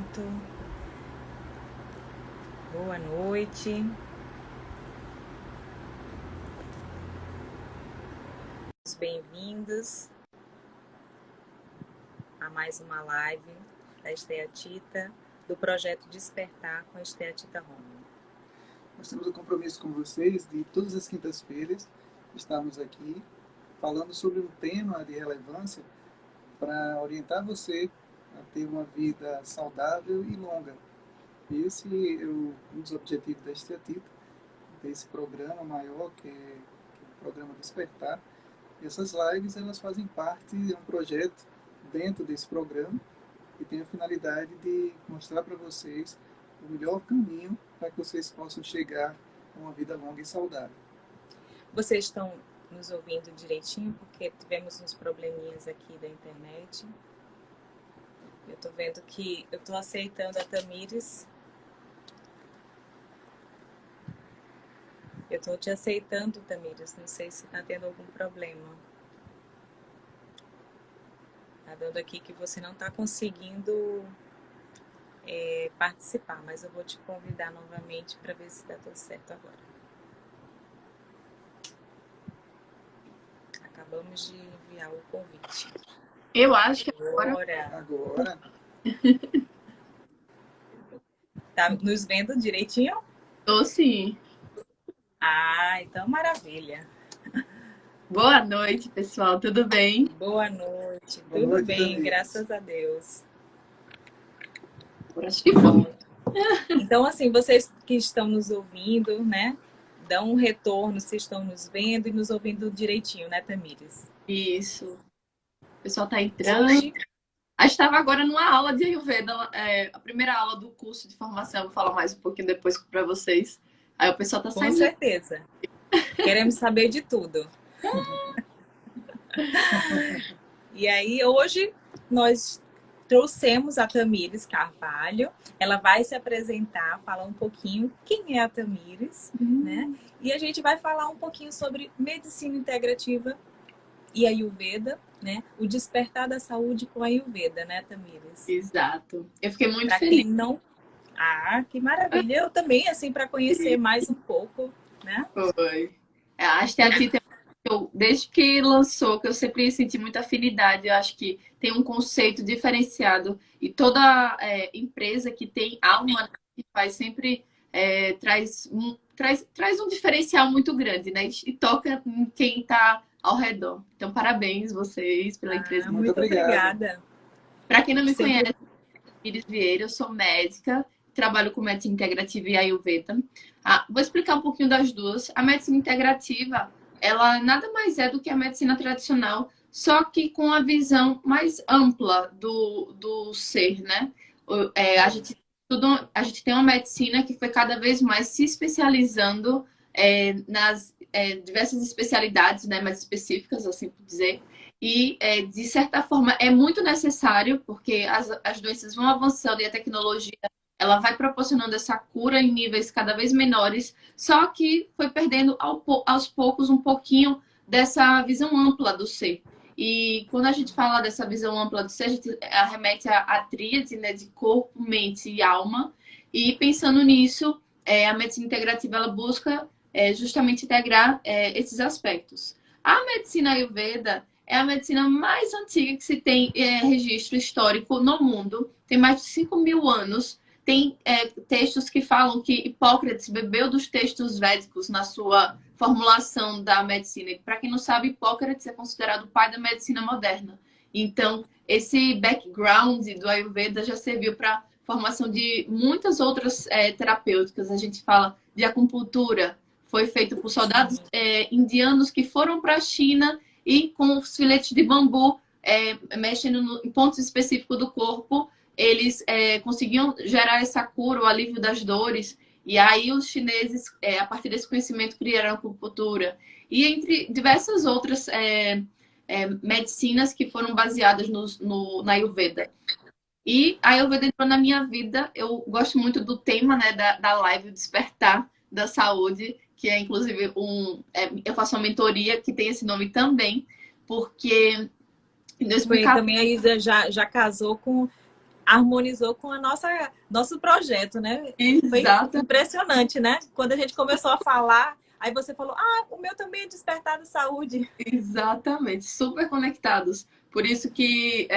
momento. Boa noite. Bem-vindos a mais uma live da Esteatita, do projeto Despertar com a Esteatita Home. Nós temos um compromisso com vocês de todas as quintas-feiras estarmos aqui falando sobre um tema de relevância para orientar você a ter uma vida saudável e longa. Esse é um dos objetivos da Esteatita, desse programa maior que é o programa Despertar. E essas lives elas fazem parte de um projeto dentro desse programa que tem a finalidade de mostrar para vocês o melhor caminho para que vocês possam chegar a uma vida longa e saudável. Vocês estão nos ouvindo direitinho? Porque tivemos uns probleminhas aqui da internet. Eu estou vendo que eu estou aceitando a Tamires. Eu estou te aceitando, Tamires. Não sei se está tendo algum problema. Está dando aqui que você não está conseguindo participar, mas eu vou te convidar novamente para ver se está tudo certo agora. Acabamos de enviar o convite. Eu acho que Agora. Tá nos vendo direitinho? Tô sim. Ah, então maravilha. Boa noite, pessoal. Tudo bem? Boa noite. Boa Tudo noite, bem, Tamires. graças a Deus. Acho que foi. Então, assim, vocês que estão nos ouvindo, né? Dão um retorno se estão nos vendo e nos ouvindo direitinho, né, Tamires? Isso. O pessoal tá entrando. Hoje, A gente estava agora numa aula de Ayurveda, a primeira aula do curso de formação. Vou falar mais um pouquinho depois para vocês. Aí o pessoal tá com saindo. certeza. Queremos saber de tudo. E aí, hoje, nós trouxemos a Tamires Carvalho. Ela vai se apresentar, falar um pouquinho quem é a Tamires, né? E a gente vai falar um pouquinho sobre medicina integrativa e Ayurveda, né? O despertar da saúde com a Ayurveda, né, Tamires? Exato. Eu fiquei muito Pra feliz. quem não... Ah, que maravilha! Eu também, assim, para conhecer mais um pouco, né? Foi. A Esteatita, desde que lançou, que eu sempre senti muita afinidade. Eu acho que tem um conceito diferenciado. E toda empresa que tem alma, que faz sempre traz um diferencial muito grande, né? E toca em quem está ao redor. Então, parabéns vocês pela empresa. Muito obrigada. Para quem não me Sempre... conhece, Iris Vieira, eu sou médica, trabalho com medicina integrativa e Ayurveda. Vou explicar um pouquinho das duas. A medicina integrativa, ela nada mais é do que a medicina tradicional, só que com a visão mais ampla do ser, né? A gente tem uma medicina que foi cada vez mais se especializando nas diversas especialidades, né, mais específicas, assim por dizer. E, de certa forma, é muito necessário, porque as doenças vão avançando e a tecnologia ela vai proporcionando essa cura em níveis cada vez menores, só que foi perdendo aos poucos um pouquinho dessa visão ampla do ser. E quando a gente fala dessa visão ampla do ser, a gente arremete à tríade, né, de corpo, mente e alma. E pensando nisso, a medicina integrativa ela busca justamente integrar esses aspectos. A medicina Ayurveda é a medicina mais antiga que se tem registro histórico no mundo. Tem mais de 5.000 anos. Tem textos que falam que Hipócrates bebeu dos textos védicos na sua formulação da medicina. E para quem não sabe, Hipócrates é considerado o pai da medicina moderna. Então, esse background do Ayurveda já serviu para formação de muitas outras terapêuticas. A gente fala de acupuntura, foi feito por soldados indianos que foram para a China e com os filetes de bambu, mexendo em pontos específicos do corpo, eles conseguiam gerar essa cura, o alívio das dores. E aí os chineses, a partir desse conhecimento, criaram a acupuntura. E entre diversas outras medicinas que foram baseadas na Ayurveda. E a Ayurveda entrou na minha vida. Eu gosto muito do tema, né, da live, o Despertar da Saúde, que é inclusive eu faço uma mentoria que tem esse nome também, porque em 2014... Também a Isa já casou com harmonizou com a nosso projeto, né? Foi Exato. impressionante, né? Quando a gente começou a falar, aí você falou, o meu também é Despertar da Saúde. Exatamente, super conectados. Por isso que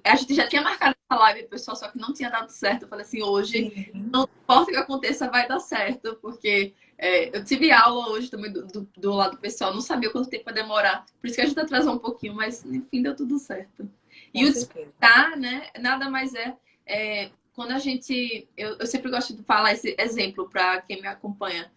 a gente já tinha marcado essa live, pessoal, só que não tinha dado certo. Eu falei assim, hoje, não importa o que aconteça, vai dar certo, porque eu tive aula hoje também do lado pessoal, não sabia quanto tempo ia demorar. Por isso que a gente atrasou um pouquinho, mas enfim, deu tudo certo. E o despertar, né, nada mais quando a gente... Eu sempre gosto de falar esse exemplo para quem me acompanha.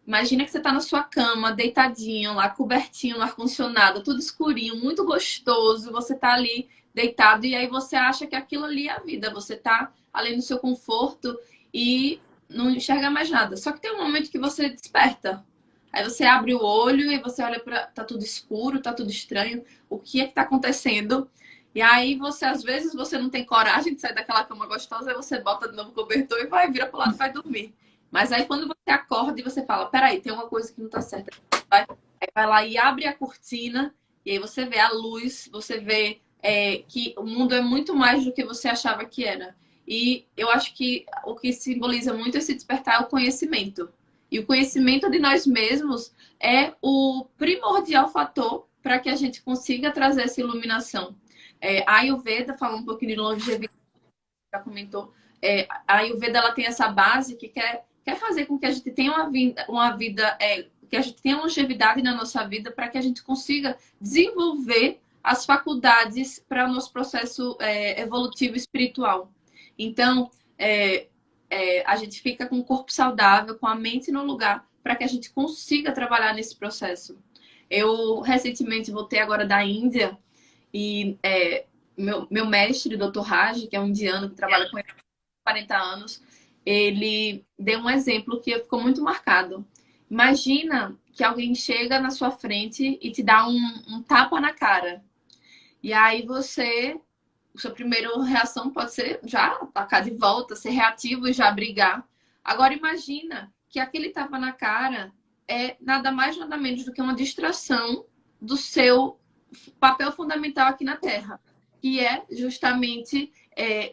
Imagina que você tá na sua cama, deitadinho, lá, cobertinho, no ar-condicionado, tudo escurinho, muito gostoso. Você tá ali deitado e aí você acha que aquilo ali é a vida. Você tá ali no seu conforto e não enxerga mais nada. Só que tem um momento que você desperta. Aí você abre o olho e você olha pra... Tá tudo escuro, tá tudo estranho. O que é que tá acontecendo? E aí você, às vezes, você não tem coragem de sair daquela cama gostosa, aí você bota de novo o cobertor e vira pro lado e vai dormir. Mas aí quando você acorda e você fala, peraí, tem uma coisa que não tá certa. Aí vai lá e abre a cortina, e aí você vê a luz, você vê que o mundo é muito mais do que você achava que era. E eu acho que o que simboliza muito esse despertar é o conhecimento. E o conhecimento de nós mesmos é o primordial fator para que a gente consiga trazer essa iluminação. A Ayurveda, falando um pouquinho de longevidade, já comentou, a Ayurveda ela tem essa base que quer fazer com que a gente tenha uma vida que a gente tenha longevidade na nossa vida para que a gente consiga desenvolver as faculdades para o nosso processo evolutivo espiritual. Então, a gente fica com o corpo saudável, com a mente no lugar, para que a gente consiga trabalhar nesse processo. Eu recentemente voltei agora da Índia e meu mestre, Dr. Raj, que é um indiano que trabalha com ele há 40 anos, ele deu um exemplo que ficou muito marcado. Imagina que alguém chega na sua frente e te dá um tapa na cara. E aí sua primeira reação pode ser já atacar de volta, ser reativo e já brigar. Agora imagina que aquele tapa na cara é nada mais, nada menos do que uma distração do seu papel fundamental aqui na Terra, que é justamente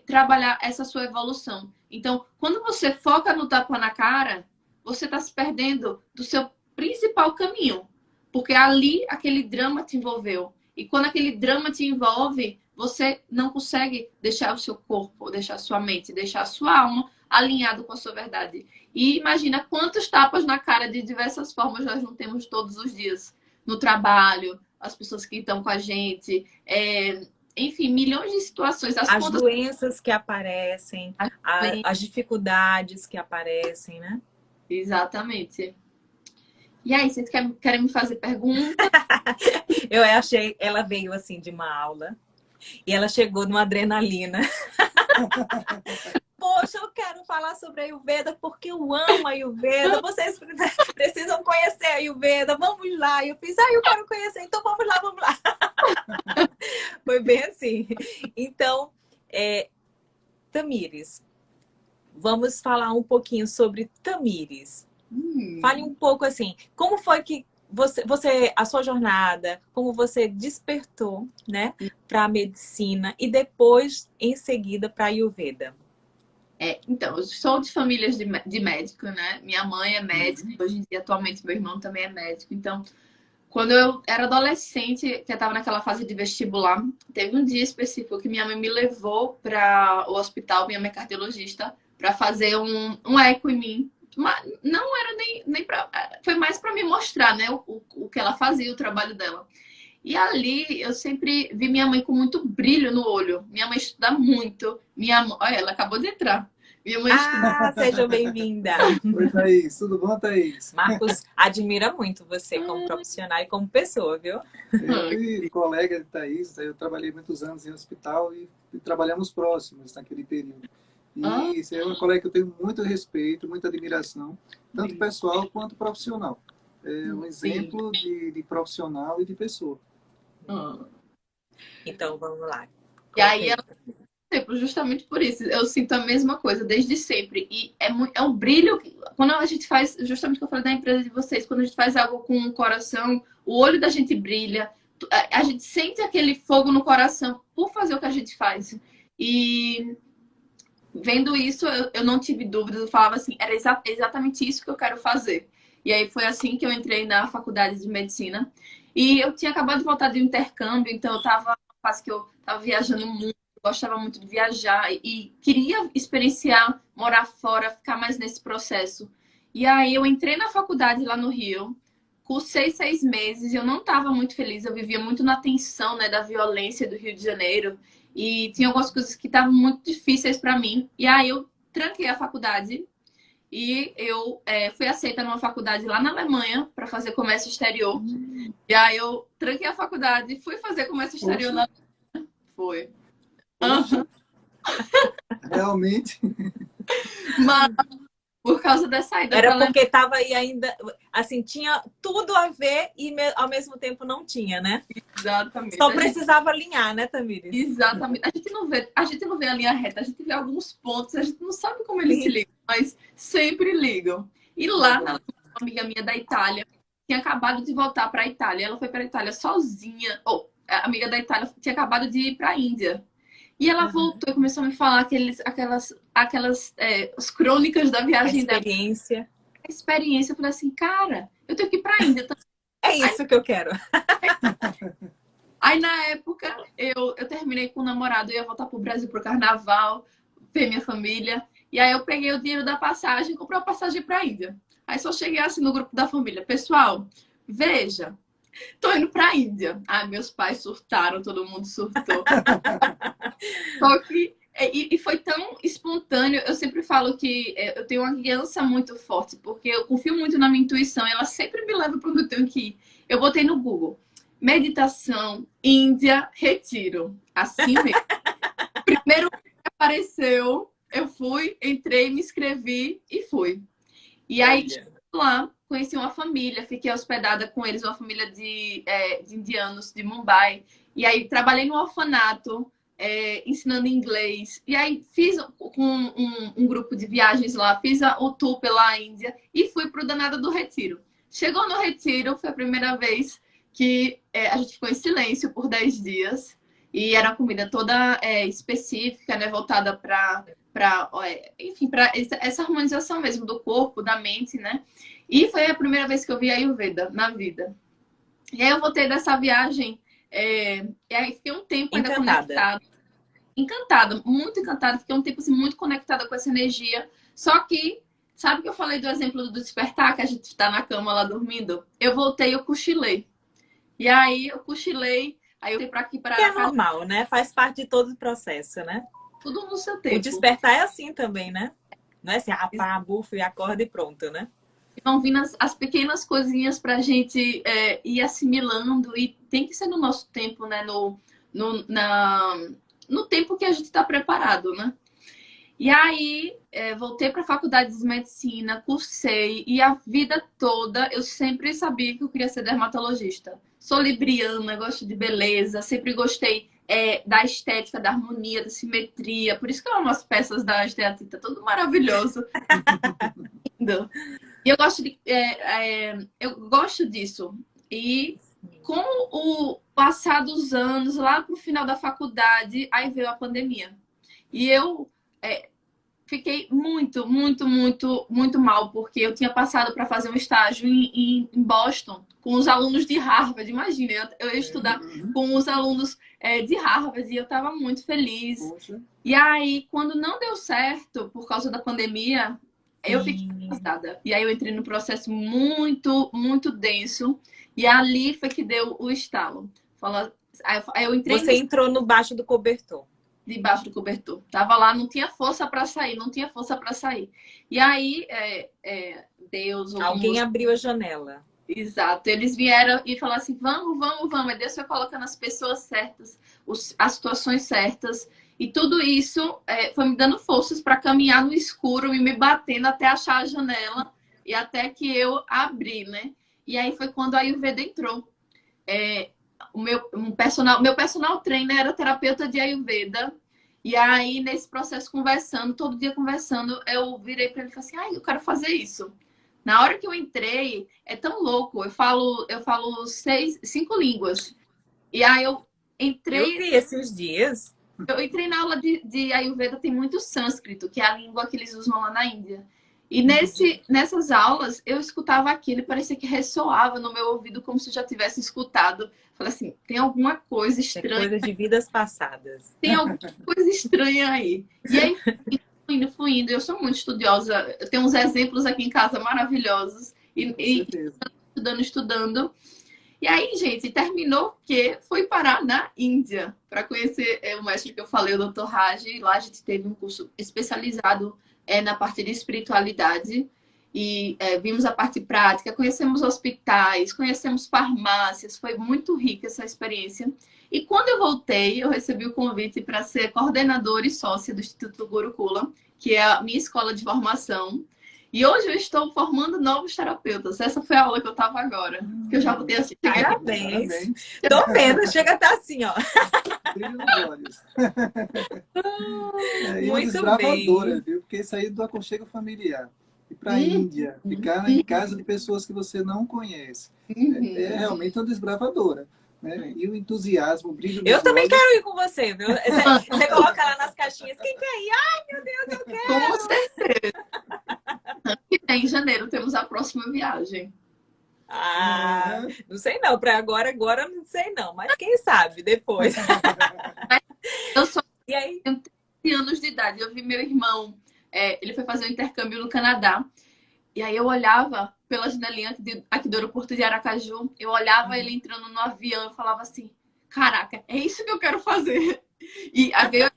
trabalhar essa sua evolução. Então, quando você foca no tapa na cara, você está se perdendo do seu principal caminho, porque ali aquele drama te envolveu. E quando aquele drama te envolve, você não consegue deixar o seu corpo, deixar a sua mente, deixar a sua alma alinhado com a sua verdade. E imagina quantos tapas na cara de diversas formas nós não temos todos os dias. No trabalho, as pessoas que estão com a gente, enfim, milhões de situações. As doenças que aparecem, as dificuldades que aparecem, né? Exatamente. E aí, vocês querem me fazer pergunta? Eu achei, ela veio assim de uma aula e ela chegou numa adrenalina. Poxa, eu quero falar sobre a Ayurveda porque eu amo a Ayurveda. Vocês precisam conhecer a Ayurveda. Vamos lá. Eu fiz, eu quero conhecer. Então vamos lá, vamos lá. Foi bem assim. Então, Tamires, vamos falar um pouquinho sobre Tamires. Fale um pouco assim, como foi que a sua jornada, como você despertou, né, para a medicina e depois, em seguida, para a Ayurveda? Então, eu sou de famílias de médico, né? Minha mãe é médica, hoje em dia, atualmente, meu irmão também é médico. Então, quando eu era adolescente, que eu estava naquela fase de vestibular, teve um dia específico que minha mãe me levou para o hospital, minha mãe cardiologista, para fazer um eco em mim. Mas não era nem para... Foi mais para me mostrar, né, o que ela fazia, o trabalho dela. E ali eu sempre vi minha mãe com muito brilho no olho. Minha mãe estuda muito. Olha, ela acabou de entrar. Minha mãe estuda... Seja bem-vinda. Oi, Thaís. Tudo bom, Thaís? Marcos admira muito você como profissional e como pessoa, viu? Eu e colega de Thaís, eu trabalhei muitos anos em hospital e trabalhamos próximos naquele período. E você é uma colega que eu tenho muito respeito, muita admiração, tanto pessoal quanto profissional. É um exemplo de profissional e de pessoa. Então, vamos lá. E aí, justamente por isso, eu sinto a mesma coisa desde sempre. E é um brilho, quando a gente faz, justamente o que eu falei da empresa de vocês, quando a gente faz algo com o coração, o olho da gente brilha, a gente sente aquele fogo no coração por fazer o que a gente faz. E vendo isso, eu não tive dúvidas, eu falava assim, era exatamente isso que eu quero fazer. E aí foi assim que eu entrei na faculdade de medicina. E eu tinha acabado de voltar de intercâmbio, então eu tava, quase que eu tava viajando muito, gostava muito de viajar e queria experienciar, morar fora, ficar mais nesse processo. E aí eu entrei na faculdade lá no Rio, cursei 6 meses, eu não estava muito feliz, eu vivia muito na tensão, né, da violência do Rio de Janeiro. E tinha algumas coisas que estavam muito difíceis para mim. E aí eu tranquei a faculdade e eu fui aceita numa faculdade lá naAlemanha para fazer comércio exterior. E aí eu tranquei a faculdade, fui fazer comércio exterior Poxa, na... Foi. poxa, realmente. Mas por causa da saída para Era a Alemanha, porque estava aí ainda, assim, tinha tudo a ver e ao mesmo tempo não tinha, né? exatamente. Só precisava alinhar, né, Tamires? Exatamente. A gente não vê a linha reta, a gente vê alguns pontos, a gente não sabe como eles se Sim. ligam, mas sempre ligam. E lá, uma amiga minha da Itália tinha acabado de voltar para a Itália. Ela foi para a Itália sozinha. Ou, a amiga da Itália tinha acabado de ir para a Índia. E ela voltou e começou a me falar as crônicas da A viagem dela, experiência. a experiência. Eu falei assim, cara, eu tenho que ir para a Índia. É isso que eu quero. Aí, na época, eu terminei com o namorado, eu ia voltar pro Brasil pro carnaval, ver minha família. E aí eu peguei o dinheiro da passagem e comprei a passagem pra Índia. Aí só cheguei assim no grupo da família. Pessoal, veja, tô indo pra Índia. Ah, meus pais surtaram, todo mundo surtou. Só que... E foi tão espontâneo. Eu sempre falo que eu tenho uma criança muito forte, porque eu confio muito na minha intuição e ela sempre me leva para onde eu tenho que ir. Eu botei no Google meditação, Índia, retiro. Assim mesmo. Primeiro que apareceu, eu fui, entrei, me inscrevi e fui. E aí, lá, conheci uma família, fiquei hospedada com eles, uma família de indianos de Mumbai. E aí, trabalhei no orfanato, ensinando inglês. E aí, fiz com um grupo de viagens lá, fiz o tour pela Índia e fui para o Danada do Retiro. Chegou no Retiro, foi a primeira vez que a gente ficou em silêncio por 10 dias. E era uma comida toda específica, né, voltada para enfim, para essa harmonização mesmo do corpo, da mente, né? E foi a primeira vez que eu vi a Ayurveda na vida. E aí eu voltei dessa viagem, e aí fiquei um tempo ainda conectada. Encantada, muito encantada. Fiquei um tempo assim, muito conectada com essa energia. Só que, sabe que eu falei do exemplo do despertar, que a gente está na cama lá dormindo? Eu voltei e eu cochilei. E aí eu cochilei, aí eu fui para aqui para... Que é normal, né? Faz parte de todo o processo, né? Tudo no seu tempo. O despertar é assim também, né? Não é assim, pá, bufo e acorda e pronto, né? Vão vindo as pequenas coisinhas pra gente ir assimilando e tem que ser no nosso tempo, né? No tempo que a gente está preparado, né? E aí, voltei para a faculdade de medicina, cursei, e a vida toda eu sempre sabia que eu queria ser dermatologista. Sou libriana, gosto de beleza, sempre gostei da estética, da harmonia, da simetria. Por isso que eu amo as peças da esteatita, tudo maravilhoso. Lindo. E eu gosto disso. E com o passar dos anos, lá pro final da faculdade, aí veio a pandemia. E eu fiquei muito, muito, muito, muito mal, porque eu tinha passado para fazer um estágio em Boston com os alunos de Harvard. Imagina, eu ia estudar com os alunos de Harvard e eu estava muito feliz. Poxa. E aí, quando não deu certo, por causa da pandemia, eu fiquei cansada. E aí eu entrei num processo muito, muito denso. E ali foi que deu o estalo. Aí eu entrei Você entrou no baixo do cobertor. debaixo do cobertor. Tava lá, não tinha força para sair, não tinha força para sair. E aí, Deus... Alguém abriu a janela. Exato. Eles vieram e falaram assim, vamos, vamos, vamos. E Deus foi colocando as pessoas certas, as situações certas. E tudo isso foi me dando forças para caminhar no escuro e me batendo até achar a janela e até que eu abri, né? E aí foi quando a Ayurveda entrou. Meu personal trainer era terapeuta de Ayurveda. E aí, nesse processo, conversando, todo dia conversando, eu virei para ele e falei assim, eu quero fazer isso. Na hora que eu entrei, é tão louco. Eu falo 5 línguas. E aí eu entrei... Eu vi esses dias. Eu entrei na aula de Ayurveda, tem muito sânscrito, que é a língua que eles usam lá na Índia. E nessas aulas, eu escutava aquilo e parecia que ressoava no meu ouvido como se eu já tivesse escutado. Falei assim, tem alguma coisa É estranha. coisa de vidas passadas. Tem alguma coisa estranha aí. E aí, fui indo. Eu sou muito estudiosa. Eu tenho uns exemplos aqui em casa maravilhosos. Com certeza. Estudando. E aí, gente, terminou que foi parar na Índia para conhecer o mestre que eu falei, o Dr. Raj. Lá a gente teve um curso especializado na parte de espiritualidade e vimos a parte prática, conhecemos hospitais, conhecemos farmácias, foi muito rica essa experiência. E quando eu voltei, eu recebi o convite para ser coordenadora e sócia do Instituto Gurukula, que é a minha escola de formação. E hoje eu estou formando novos terapeutas. Essa foi a aula que eu estava agora. Que eu já vou ter assim. Parabéns. Tô vendo, chega a estar assim, ó. Brilho nos olhos. E uma Muito desbravadora, bem. viu? Porque sair do aconchego familiar. Ir para a Índia, ficar em casa de pessoas que você não conhece. É realmente uma desbravadora. Né? E o entusiasmo, o brilho nos Eu também olhos. quero ir com você, viu? Você coloca lá nas caixinhas, quem quer ir? Ai, meu Deus, eu quero! Com certeza. Em janeiro temos a próxima viagem. Ah, não sei não, para agora não sei não, mas quem sabe depois. Eu sou E aí? 13 anos de idade, eu vi meu irmão, ele foi fazer um intercâmbio no Canadá, e aí eu olhava pela janelinha aqui do aeroporto de Aracaju, eu olhava ele entrando no avião e falava assim, caraca, é isso que eu quero fazer. E aí veio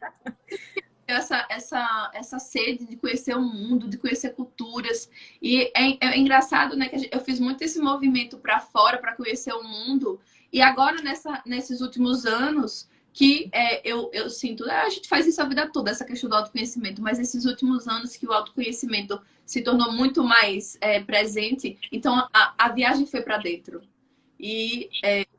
essa sede de conhecer o mundo, de conhecer culturas. E é engraçado, né, que eu fiz muito esse movimento para fora, para conhecer o mundo. E agora, nesses últimos anos, que eu sinto, a gente faz isso a vida toda, essa questão do autoconhecimento, mas esses últimos anos que o autoconhecimento se tornou muito mais presente, então a viagem foi para dentro. E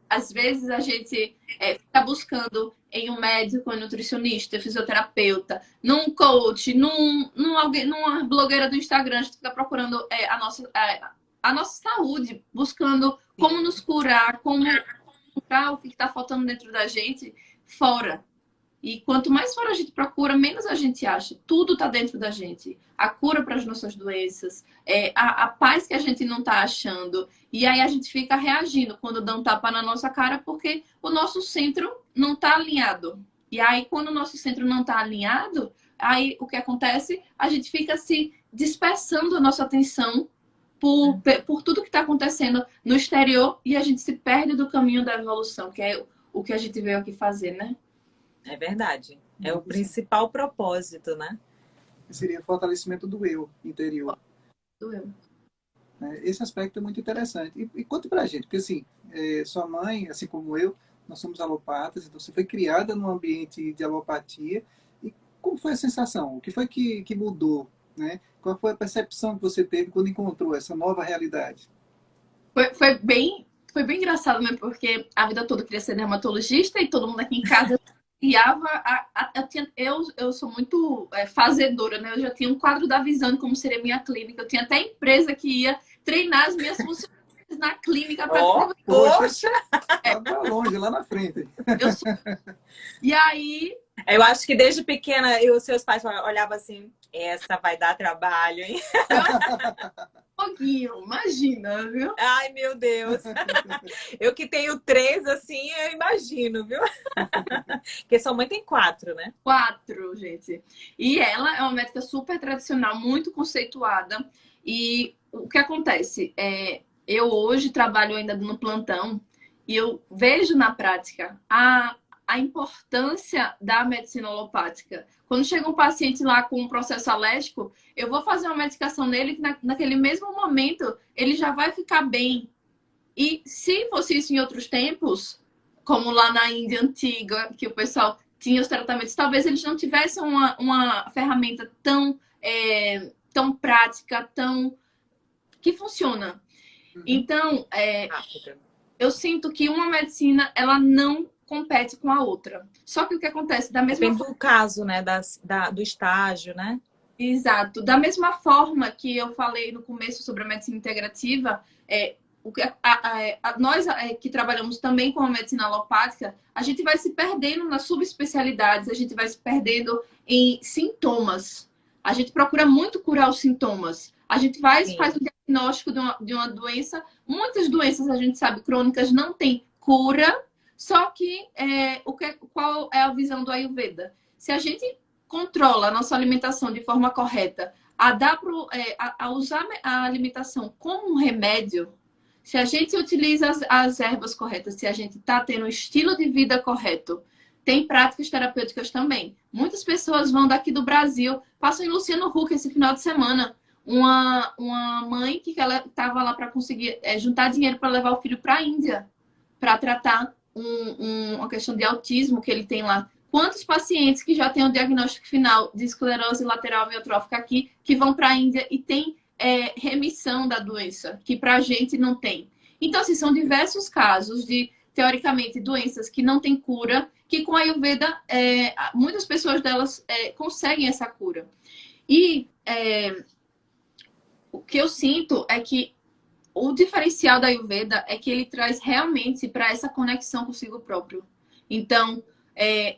às vezes a gente fica buscando em um médico, um nutricionista, fisioterapeuta, num coach, numa blogueira do Instagram, a gente fica procurando a nossa saúde, buscando como nos curar, como encontrar o que está faltando dentro da gente fora. E quanto mais fora a gente procura, menos a gente acha. Tudo está dentro da gente. A cura para as nossas doenças, a paz que a gente não está achando. E aí a gente fica reagindo quando dá um tapa na nossa cara, porque o nosso centro não está alinhado. E aí, quando o nosso centro não está alinhado, aí o que acontece? A gente fica se dispersando a nossa atenção por tudo que está acontecendo no exterior e a gente se perde do caminho da evolução, que é o que a gente veio aqui fazer, né? É verdade. É o principal propósito, né? Seria o fortalecimento do eu interior. Do eu. Esse aspecto é muito interessante. E conte pra gente, porque assim, sua mãe, assim como eu, nós somos alopatas, então você foi criada num ambiente de alopatia. E como foi a sensação? O que foi que mudou? Né? Qual foi a percepção que você teve quando encontrou essa nova realidade? Foi bem engraçado, né? Porque a vida toda eu queria ser dermatologista e todo mundo aqui em casa criava. Eu sou muito fazedora, né? Eu já tinha um quadro da Visão como seria minha clínica. Eu tinha até empresa que ia treinar as minhas funcionárias na clínica para poxa! Tá longe, lá na frente. E aí. Eu acho que desde pequena os seus pais olhavam assim, essa vai dar trabalho, hein? Pouquinho, imagina, viu? Ai, meu Deus. Eu que tenho 3, assim, eu imagino, viu? Porque sua mãe tem 4, né? 4, gente. E ela é uma médica super tradicional, muito conceituada. E o que acontece? Eu hoje trabalho ainda no plantão e eu vejo na prática a importância da medicina alopática. Quando chega um paciente lá com um processo alérgico, eu vou fazer uma medicação nele que naquele mesmo momento ele já vai ficar bem. E se fosse isso em outros tempos, como lá na Índia antiga, que o pessoal tinha os tratamentos, talvez eles não tivessem uma ferramenta tão prática, que funciona. Então, eu sinto que uma medicina, ela não compete com a outra. Só que o que acontece? Depende do caso, né? Do estágio, né? Exato. Da mesma forma que eu falei no começo sobre a medicina integrativa, nós que trabalhamos também com a medicina alopática, a gente vai se perdendo nas subespecialidades, a gente vai se perdendo em sintomas. A gente procura muito curar os sintomas. A gente faz o diagnóstico de uma doença. Muitas doenças, a gente sabe, crônicas, não tem cura. Só que, qual é a visão do Ayurveda? Se a gente controla a nossa alimentação de forma correta, a usar a alimentação como um remédio, se a gente utiliza as ervas corretas, se a gente está tendo um estilo de vida correto, tem práticas terapêuticas também. Muitas pessoas vão daqui do Brasil, passam em Luciano Huck esse final de semana. Uma mãe que ela estava lá para conseguir juntar dinheiro para levar o filho para a Índia, para tratar uma questão de autismo que ele tem lá. Quantos pacientes que já têm o diagnóstico final de esclerose lateral amiotrófica aqui, que vão para a Índia e tem remissão da doença, que para a gente não tem. Então, assim, são diversos casos de, teoricamente, doenças que não têm cura, que com a Ayurveda, muitas pessoas delas conseguem essa cura. E o que eu sinto é que o diferencial da Ayurveda é que ele traz realmente para essa conexão consigo próprio. Então,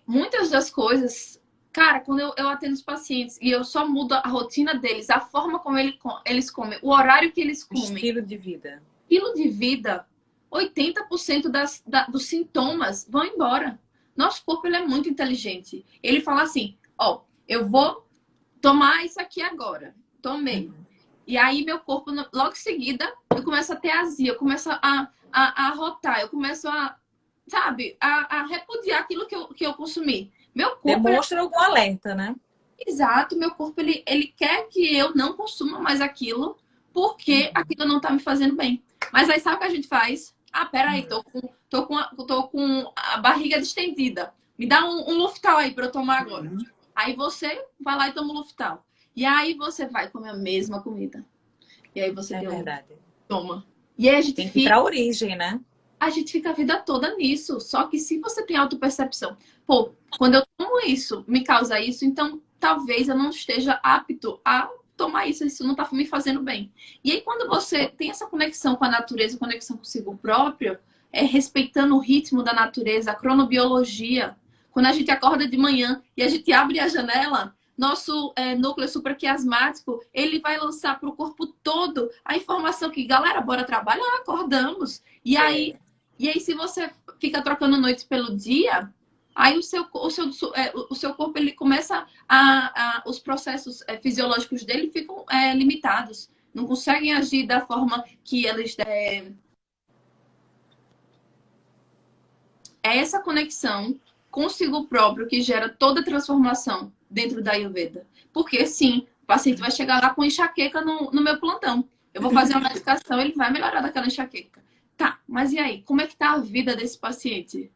muitas das coisas... Cara, quando eu atendo os pacientes e eu só mudo a rotina deles, a forma como eles comem, o horário que eles comem... Estilo de vida. Estilo de vida, 80% dos sintomas vão embora. Nosso corpo ele é muito inteligente. Ele fala assim, ó, eu vou tomar isso aqui agora. Tomei. E aí meu corpo, logo em seguida, eu começo a ter azia, eu começo a arrotar, eu começo a repudiar aquilo que eu consumi. Meu corpo... Demonstra algum alerta, né? Exato, meu corpo ele quer que eu não consuma mais aquilo, porque aquilo não tá me fazendo bem. Mas aí sabe o que a gente faz? Ah, peraí, tô com a barriga distendida. Me dá um Luftal aí pra eu tomar agora. Aí você vai lá e toma o Luftal. E aí você vai comer a mesma comida. E aí você toma. E aí a gente tem que ir pra origem, né? A gente fica a vida toda nisso. Só que se você tem autopercepção, pô, quando eu tomo isso, me causa isso, então talvez eu não esteja apto a tomar isso não tá me fazendo bem. E aí quando você tem essa conexão com a natureza, conexão consigo próprio, respeitando o ritmo da natureza, a cronobiologia, quando a gente acorda de manhã e a gente abre a janela, nosso núcleo supraquiasmático, ele vai lançar para o corpo todo a informação que, galera, bora trabalhar, acordamos. E aí, se você fica trocando noite pelo dia, aí o seu corpo ele começa os processos fisiológicos dele ficam limitados. Não conseguem agir da forma que eles... É essa conexão consigo próprio que gera toda a transformação dentro da Ayurveda. Porque, sim, o paciente vai chegar lá com enxaqueca no meu plantão. Eu vou fazer uma medicação, ele vai melhorar daquela enxaqueca. Tá, mas e aí? Como é que tá a vida desse paciente?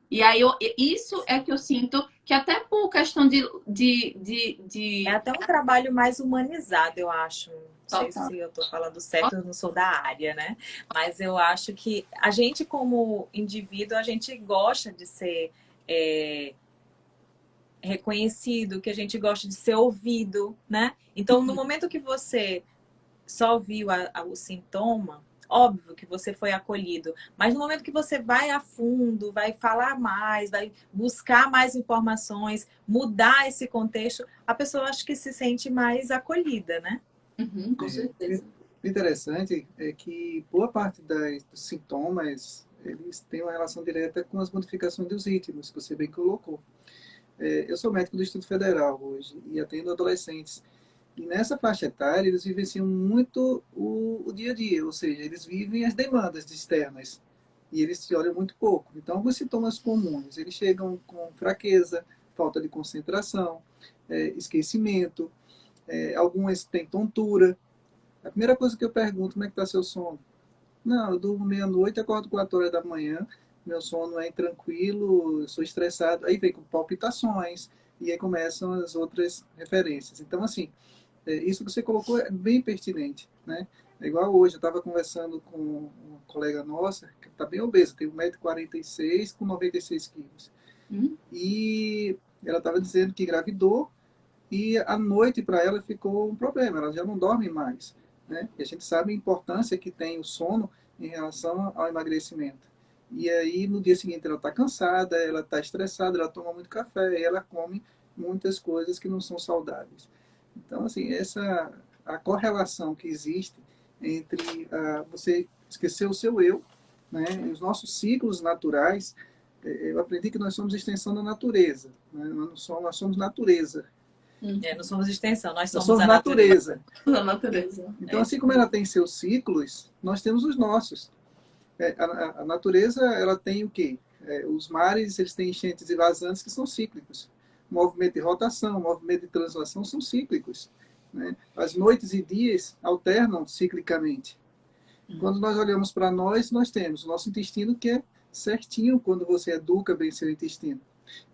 E aí, isso é que eu sinto que até por questão de... É até um trabalho mais humanizado, eu acho. Não sei se eu tô falando certo, eu não sou da área, né? Mas eu acho que a gente, como indivíduo, a gente gosta de ser reconhecido, que a gente gosta de ser ouvido, né? Então, no momento que você só viu o sintoma, óbvio que você foi acolhido, mas no momento que você vai a fundo, vai falar mais, vai buscar mais informações, mudar esse contexto, a pessoa acho que se sente mais acolhida, né? Com certeza. O interessante é que boa parte dos sintomas, eles têm uma relação direta com as modificações dos ritmos, que você bem colocou. Eu sou médico do Instituto Federal hoje e atendo adolescentes. E nessa faixa etária, eles vivenciam muito o dia a dia, ou seja, eles vivem as demandas externas e eles se olham muito pouco. Então, alguns sintomas comuns, eles chegam com fraqueza, falta de concentração, esquecimento, algumas têm tontura. A primeira coisa que eu pergunto, como é que está seu sono? Não, eu durmo meia-noite, acordo 4 horas da manhã, meu sono é intranquilo, sou estressado, aí vem com palpitações, e aí começam as outras referências. Então, assim, isso que você colocou é bem pertinente, né? É igual hoje, eu estava conversando com uma colega nossa, que está bem obesa, tem 1,46 m com 96 quilos. E ela estava dizendo que engravidou e à noite para ela ficou um problema, ela já não dorme mais, né? E a gente sabe a importância que tem o sono em relação ao emagrecimento. E aí, no dia seguinte, ela está cansada, ela está estressada, ela toma muito café, e ela come muitas coisas que não são saudáveis. Então, assim, a correlação que existe entre você esquecer o seu eu, né, e os nossos ciclos naturais. Eu aprendi que nós somos extensão da natureza, né? Nós somos natureza. Não somos extensão, nós Nós somos somos a natureza. Da natureza. Então, assim como ela tem seus ciclos, nós temos os nossos. A natureza, ela tem o quê? Os mares, eles têm enchentes e vazantes que são cíclicos. O movimento de rotação, o movimento de translação são cíclicos, né? As noites e dias alternam ciclicamente. Quando nós olhamos para nós temos o nosso intestino, que é certinho quando você educa bem seu intestino.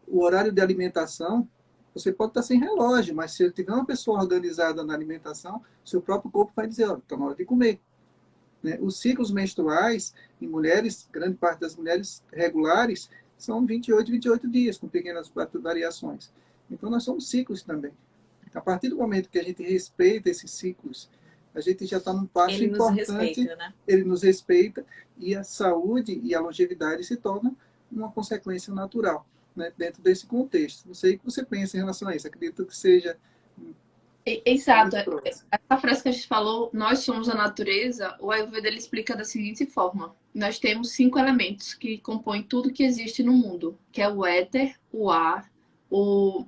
O horário de alimentação, você pode estar sem relógio, mas se tiver uma pessoa organizada na alimentação, seu próprio corpo vai dizer, está na hora de comer. Né? Os ciclos menstruais em mulheres, grande parte das mulheres regulares, são 28 dias, com pequenas variações. Então, nós somos ciclos também. A partir do momento que a gente respeita esses ciclos, a gente já está num passo importante. Respeita, né? Ele nos respeita e a saúde e a longevidade se tornam uma consequência natural, né, dentro desse contexto. Não sei o que você pensa em relação a isso. Acredito que seja... Exato. Essa frase que a gente falou, nós somos a natureza, o Ayurveda ele explica da seguinte forma. Nós temos 5 elementos que compõem tudo que existe no mundo, que é o éter, o ar, o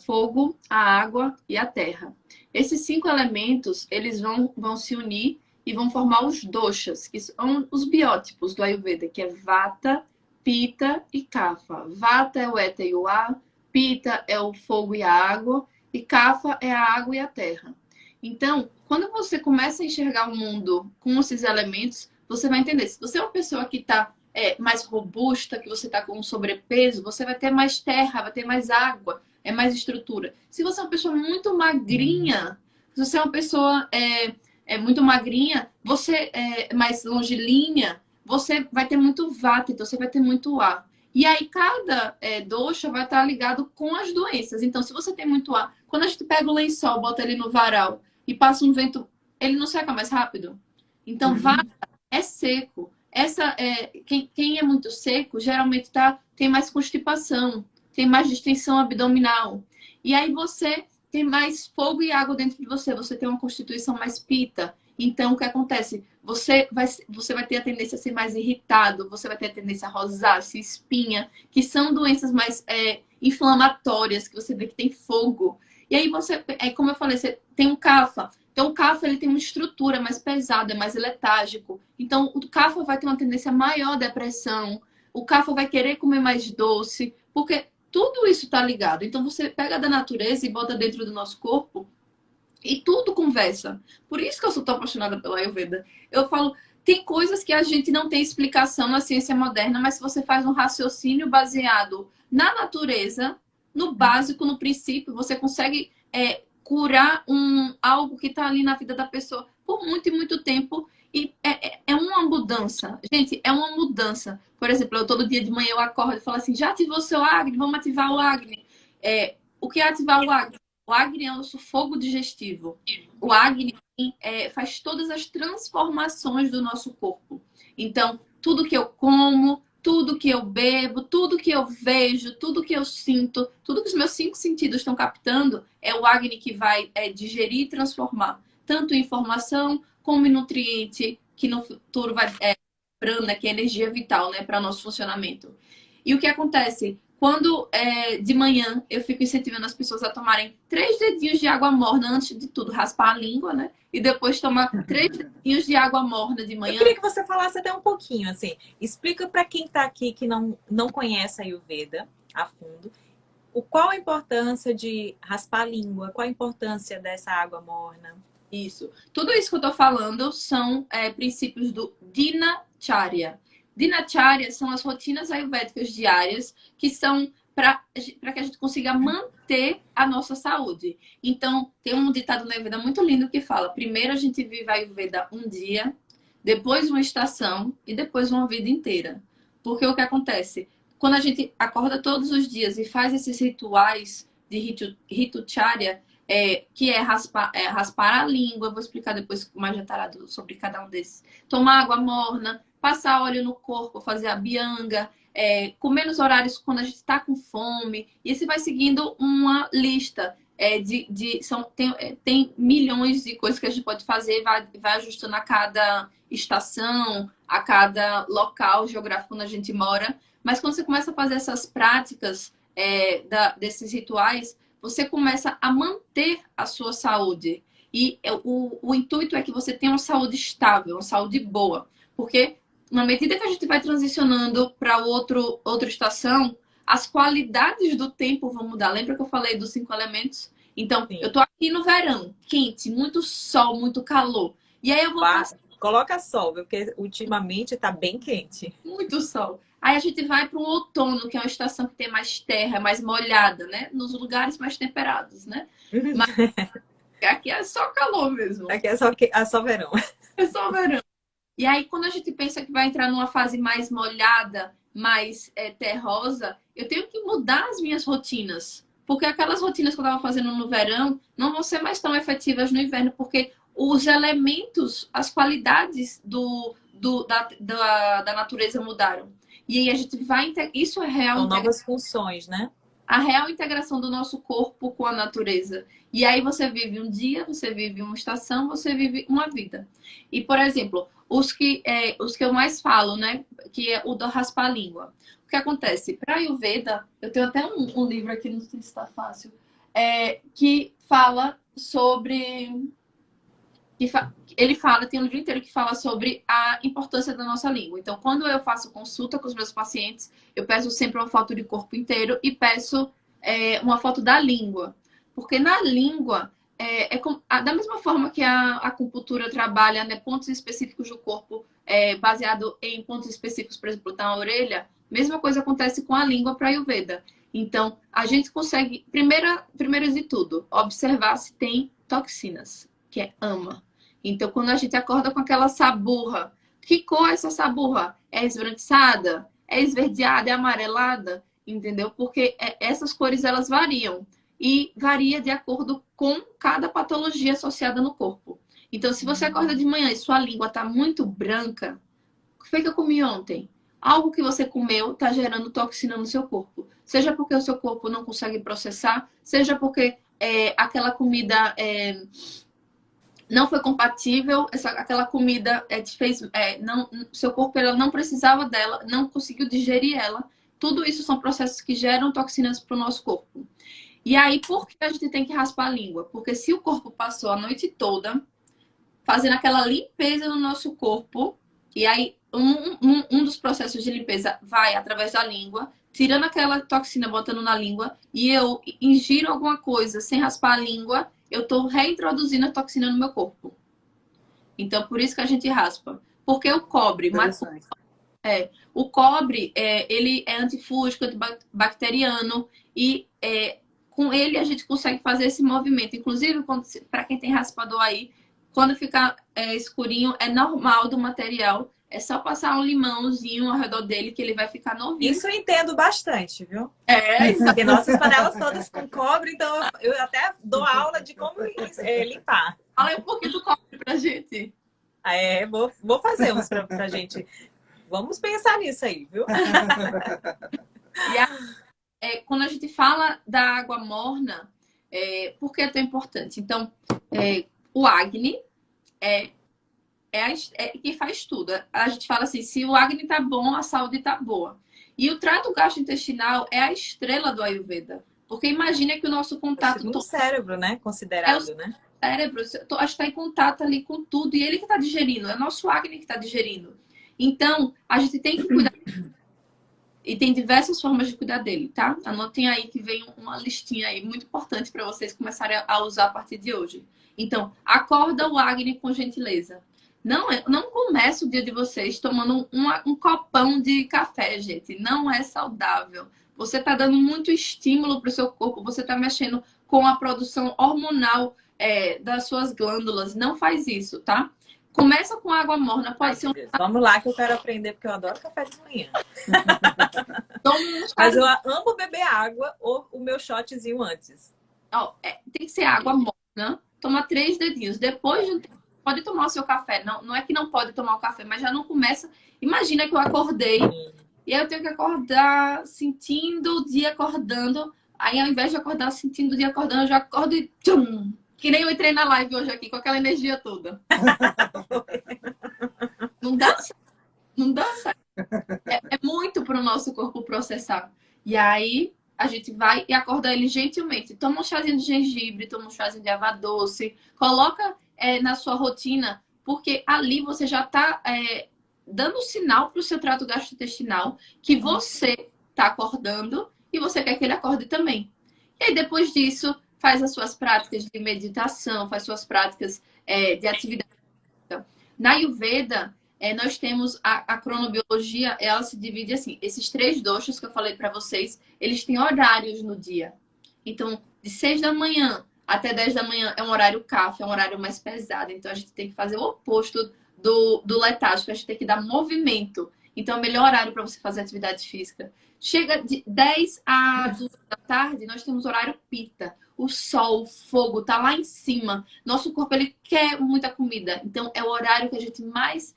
fogo, a água e a terra. Esses 5 elementos, eles vão se unir e vão formar os doshas, que são os biótipos do Ayurveda, que é Vata, Pitta e Kapha. Vata é o éter e o ar, Pitta é o fogo e a água, e Kapha é a água e a terra. Então, quando você começa a enxergar o mundo com esses elementos, você vai entender. Se você é uma pessoa que está mais robusta, que você está com sobrepeso, você vai ter mais terra, vai ter mais água, mais estrutura. Se você é uma pessoa muito magrinha, se você é uma pessoa muito magrinha, você é mais longilínea, você vai ter muito vata, então você vai ter muito ar. E aí, cada dosha vai estar ligado com as doenças. Então, se você tem muito ar, quando a gente pega o lençol, bota ele no varal e passa um vento, ele não seca mais rápido? Então, vata é seco. Quem é muito seco, geralmente tem mais constipação, tem mais distensão abdominal. E aí, você tem mais fogo e água dentro de você. Você tem uma constituição mais pita. Então, o que acontece? Você vai ter a tendência a ser mais irritado, você vai ter a tendência a rosácea, espinha, que são doenças mais inflamatórias, que você vê que tem fogo. E aí como eu falei, você tem um Kapha. Então, o Kapha ele tem uma estrutura mais pesada, é mais letárgico. Então, o Kapha vai ter uma tendência maior à depressão. O Kapha vai querer comer mais doce, porque tudo isso está ligado. Então, você pega da natureza e bota dentro do nosso corpo, e tudo conversa. Por isso que eu sou tão apaixonada pela Ayurveda. Eu falo, tem coisas que a gente não tem explicação na ciência moderna, mas se você faz um raciocínio baseado na natureza, no básico, no princípio, você consegue curar algo que está ali na vida da pessoa por muito e muito tempo. E é uma mudança. Gente, é uma mudança. Por exemplo, todo dia de manhã eu acordo e falo assim, já ativou seu Agni? Vamos ativar o Agni. O que é ativar o Agni? O Agni é o nosso fogo digestivo. O Agni faz todas as transformações do nosso corpo. Então, tudo que eu como, tudo que eu bebo, tudo que eu vejo, tudo que eu sinto, tudo que os meus 5 sentidos estão captando, é o Agni que vai digerir e transformar. Tanto em informação, como em nutriente, que no futuro vai prana, que é energia vital, né, para nosso funcionamento. E o que acontece? Quando de manhã eu fico incentivando as pessoas a tomarem 3 dedinhos de água morna, antes de tudo, raspar a língua, né? E depois tomar 3 dedinhos de água morna de manhã. Eu queria que você falasse até um pouquinho, assim. Explica para quem está aqui que não conhece a Ayurveda a fundo, qual a importância de raspar a língua, qual a importância dessa água morna. Isso. Tudo isso que eu tô falando são princípios do Dinacharya. Dinacharya são as rotinas ayurvédicas diárias que são para que a gente consiga manter a nossa saúde. Então, tem um ditado na Ayurveda muito lindo que fala: primeiro a gente vive a Ayurveda um dia, depois uma estação e depois uma vida inteira. Porque o que acontece? Quando a gente acorda todos os dias e faz esses rituais de Ritucharya, que é raspar a língua. Vou explicar depois mais detalhado sobre cada um desses. Tomar água morna, passar óleo no corpo, fazer a bianga, comer nos horários quando a gente está com fome. E você vai seguindo uma lista. Tem milhões de coisas que a gente pode fazer, vai ajustando a cada estação, a cada local geográfico onde a gente mora. Mas quando você começa a fazer essas práticas, desses rituais, você começa a manter a sua saúde. E o intuito é que você tenha uma saúde estável, uma saúde boa. Porque na medida que a gente vai transicionando para outra estação, as qualidades do tempo vão mudar. Lembra que eu falei dos 5 elementos? Então, Sim. eu tô aqui no verão, quente, muito sol, muito calor. E aí eu vou passar Coloca sol, viu? Porque ultimamente tá bem quente. muito sol. Aí a gente vai para o outono, que é uma estação que tem mais terra, mais molhada, né? Nos lugares mais temperados, né? Mas aqui é só calor mesmo. Aqui é só verão. É só verão. E aí, quando a gente pensa que vai entrar numa fase mais molhada, mais terrosa, eu tenho que mudar as minhas rotinas. Porque aquelas rotinas que eu estava fazendo no verão não vão ser mais tão efetivas no inverno, porque os elementos, as qualidades da natureza mudaram. E aí a gente vai... Isso é real. São novas funções, né? A real integração do nosso corpo com a natureza. E aí você vive um dia, você vive uma estação, você vive uma vida. E, por exemplo, os que eu mais falo, né? Que é o do raspar a língua. O que acontece? Para Ayurveda, eu tenho até um livro aqui, não sei se está fácil, que fala sobre... Ele fala, tem um livro inteiro que fala sobre a importância da nossa língua. Então, quando eu faço consulta com os meus pacientes, eu peço sempre uma foto de corpo inteiro e peço uma foto da língua. Porque na língua, da mesma forma que a acupuntura trabalha, né, pontos específicos do corpo, baseado em pontos específicos, por exemplo, na orelha, mesma coisa acontece com a língua para a Ayurveda. Então, a gente consegue, primeiro de tudo, observar se tem toxinas, que é ama. Então, quando a gente acorda com aquela saburra, que cor é essa saburra? É esbranquiçada? É esverdeada? É amarelada? Entendeu? Porque essas cores, elas variam. E varia de acordo com cada patologia associada no corpo. Então, se você acorda de manhã e sua língua está muito branca, o que foi que eu comi ontem? Algo que você comeu está gerando toxina no seu corpo. Seja porque o seu corpo não consegue processar, seja porque aquela comida... não foi compatível, aquela comida te fez, seu corpo ela não precisava dela, não conseguiu digerir ela. Tudo isso são processos que geram toxinas para o nosso corpo. E aí, por que a gente tem que raspar a língua? Porque se o corpo passou a noite toda fazendo aquela limpeza no nosso corpo, e aí um dos processos de limpeza vai através da língua, tirando aquela toxina, botando na língua, e eu ingiro alguma coisa sem raspar a língua, eu estou reintroduzindo a toxina no meu corpo. Então, por isso que a gente raspa. Porque o cobre, o cobre, ele é antifúngico, antibacteriano, e com ele a gente consegue fazer esse movimento. Inclusive, para quem tem raspador aí, quando fica escurinho, é normal do material. É só passar um limãozinho ao redor dele que ele vai ficar novinho. Isso eu entendo bastante, viu? Isso. Porque nossas panelas todas com cobre, então eu até dou aula de como limpar. Fala um pouquinho do cobre pra gente. Vou fazer uns pra gente. Vamos pensar nisso aí, viu? E quando a gente fala da água morna, por que é tão importante? Então, o Agni que faz tudo. A gente fala assim, se o Agni tá bom, a saúde tá boa. E o trato gastrointestinal é a estrela do Ayurveda. Porque imagina que o nosso contato... O cérebro, né? Considerado, né? O cérebro, a gente está em contato ali com tudo. E ele que está digerindo. É o nosso Agni que está digerindo. Então, a gente tem que cuidar. E tem diversas formas de cuidar dele, tá? Anotem aí que vem uma listinha aí muito importante para vocês começarem a usar a partir de hoje. Então, acorda o Agni com gentileza. Não comece o dia de vocês tomando um copão de café, gente. Não é saudável. Você está dando muito estímulo para o seu corpo. Você está mexendo com a produção hormonal das suas glândulas. Não faz isso, tá? Começa com água morna. Pode ser Vamos lá que eu quero aprender, porque eu adoro café de manhã. Mas eu amo beber água ou o meu shotzinho antes. ó, tem que ser água morna. Toma 3 dedinhos. Depois de um tempo, pode tomar o seu café. Não, não é que não pode tomar o café, mas já não começa. Imagina que eu acordei e aí eu tenho que acordar sentindo o dia acordando. Aí ao invés de acordar sentindo o dia acordando, eu já acordo e tchum! Que nem eu entrei na live hoje aqui com aquela energia toda. Não dá certo. Não dá certo. É muito para o nosso corpo processar. E aí a gente vai e acorda ele gentilmente. Toma um chazinho de gengibre, toma um chazinho de erva doce, coloca na sua rotina, porque ali você já está dando sinal para o seu trato gastrointestinal que você está acordando e você quer que ele acorde também. E aí depois disso, faz as suas práticas de meditação, faz suas práticas de atividade. Na Ayurveda, nós temos a cronobiologia, ela se divide assim. Esses 3 doshas que eu falei para vocês, eles têm horários no dia. Então, de 6 da manhã até 10 da manhã é um horário kapha, é um horário mais pesado. Então, a gente tem que fazer o oposto do letárgico, a gente tem que dar movimento. Então, é o melhor horário para você fazer atividade física. Chega de 10 a 2 da tarde, nós temos horário pita. O sol, o fogo, tá lá em cima. Nosso corpo, ele quer muita comida. Então, é o horário que a gente mais...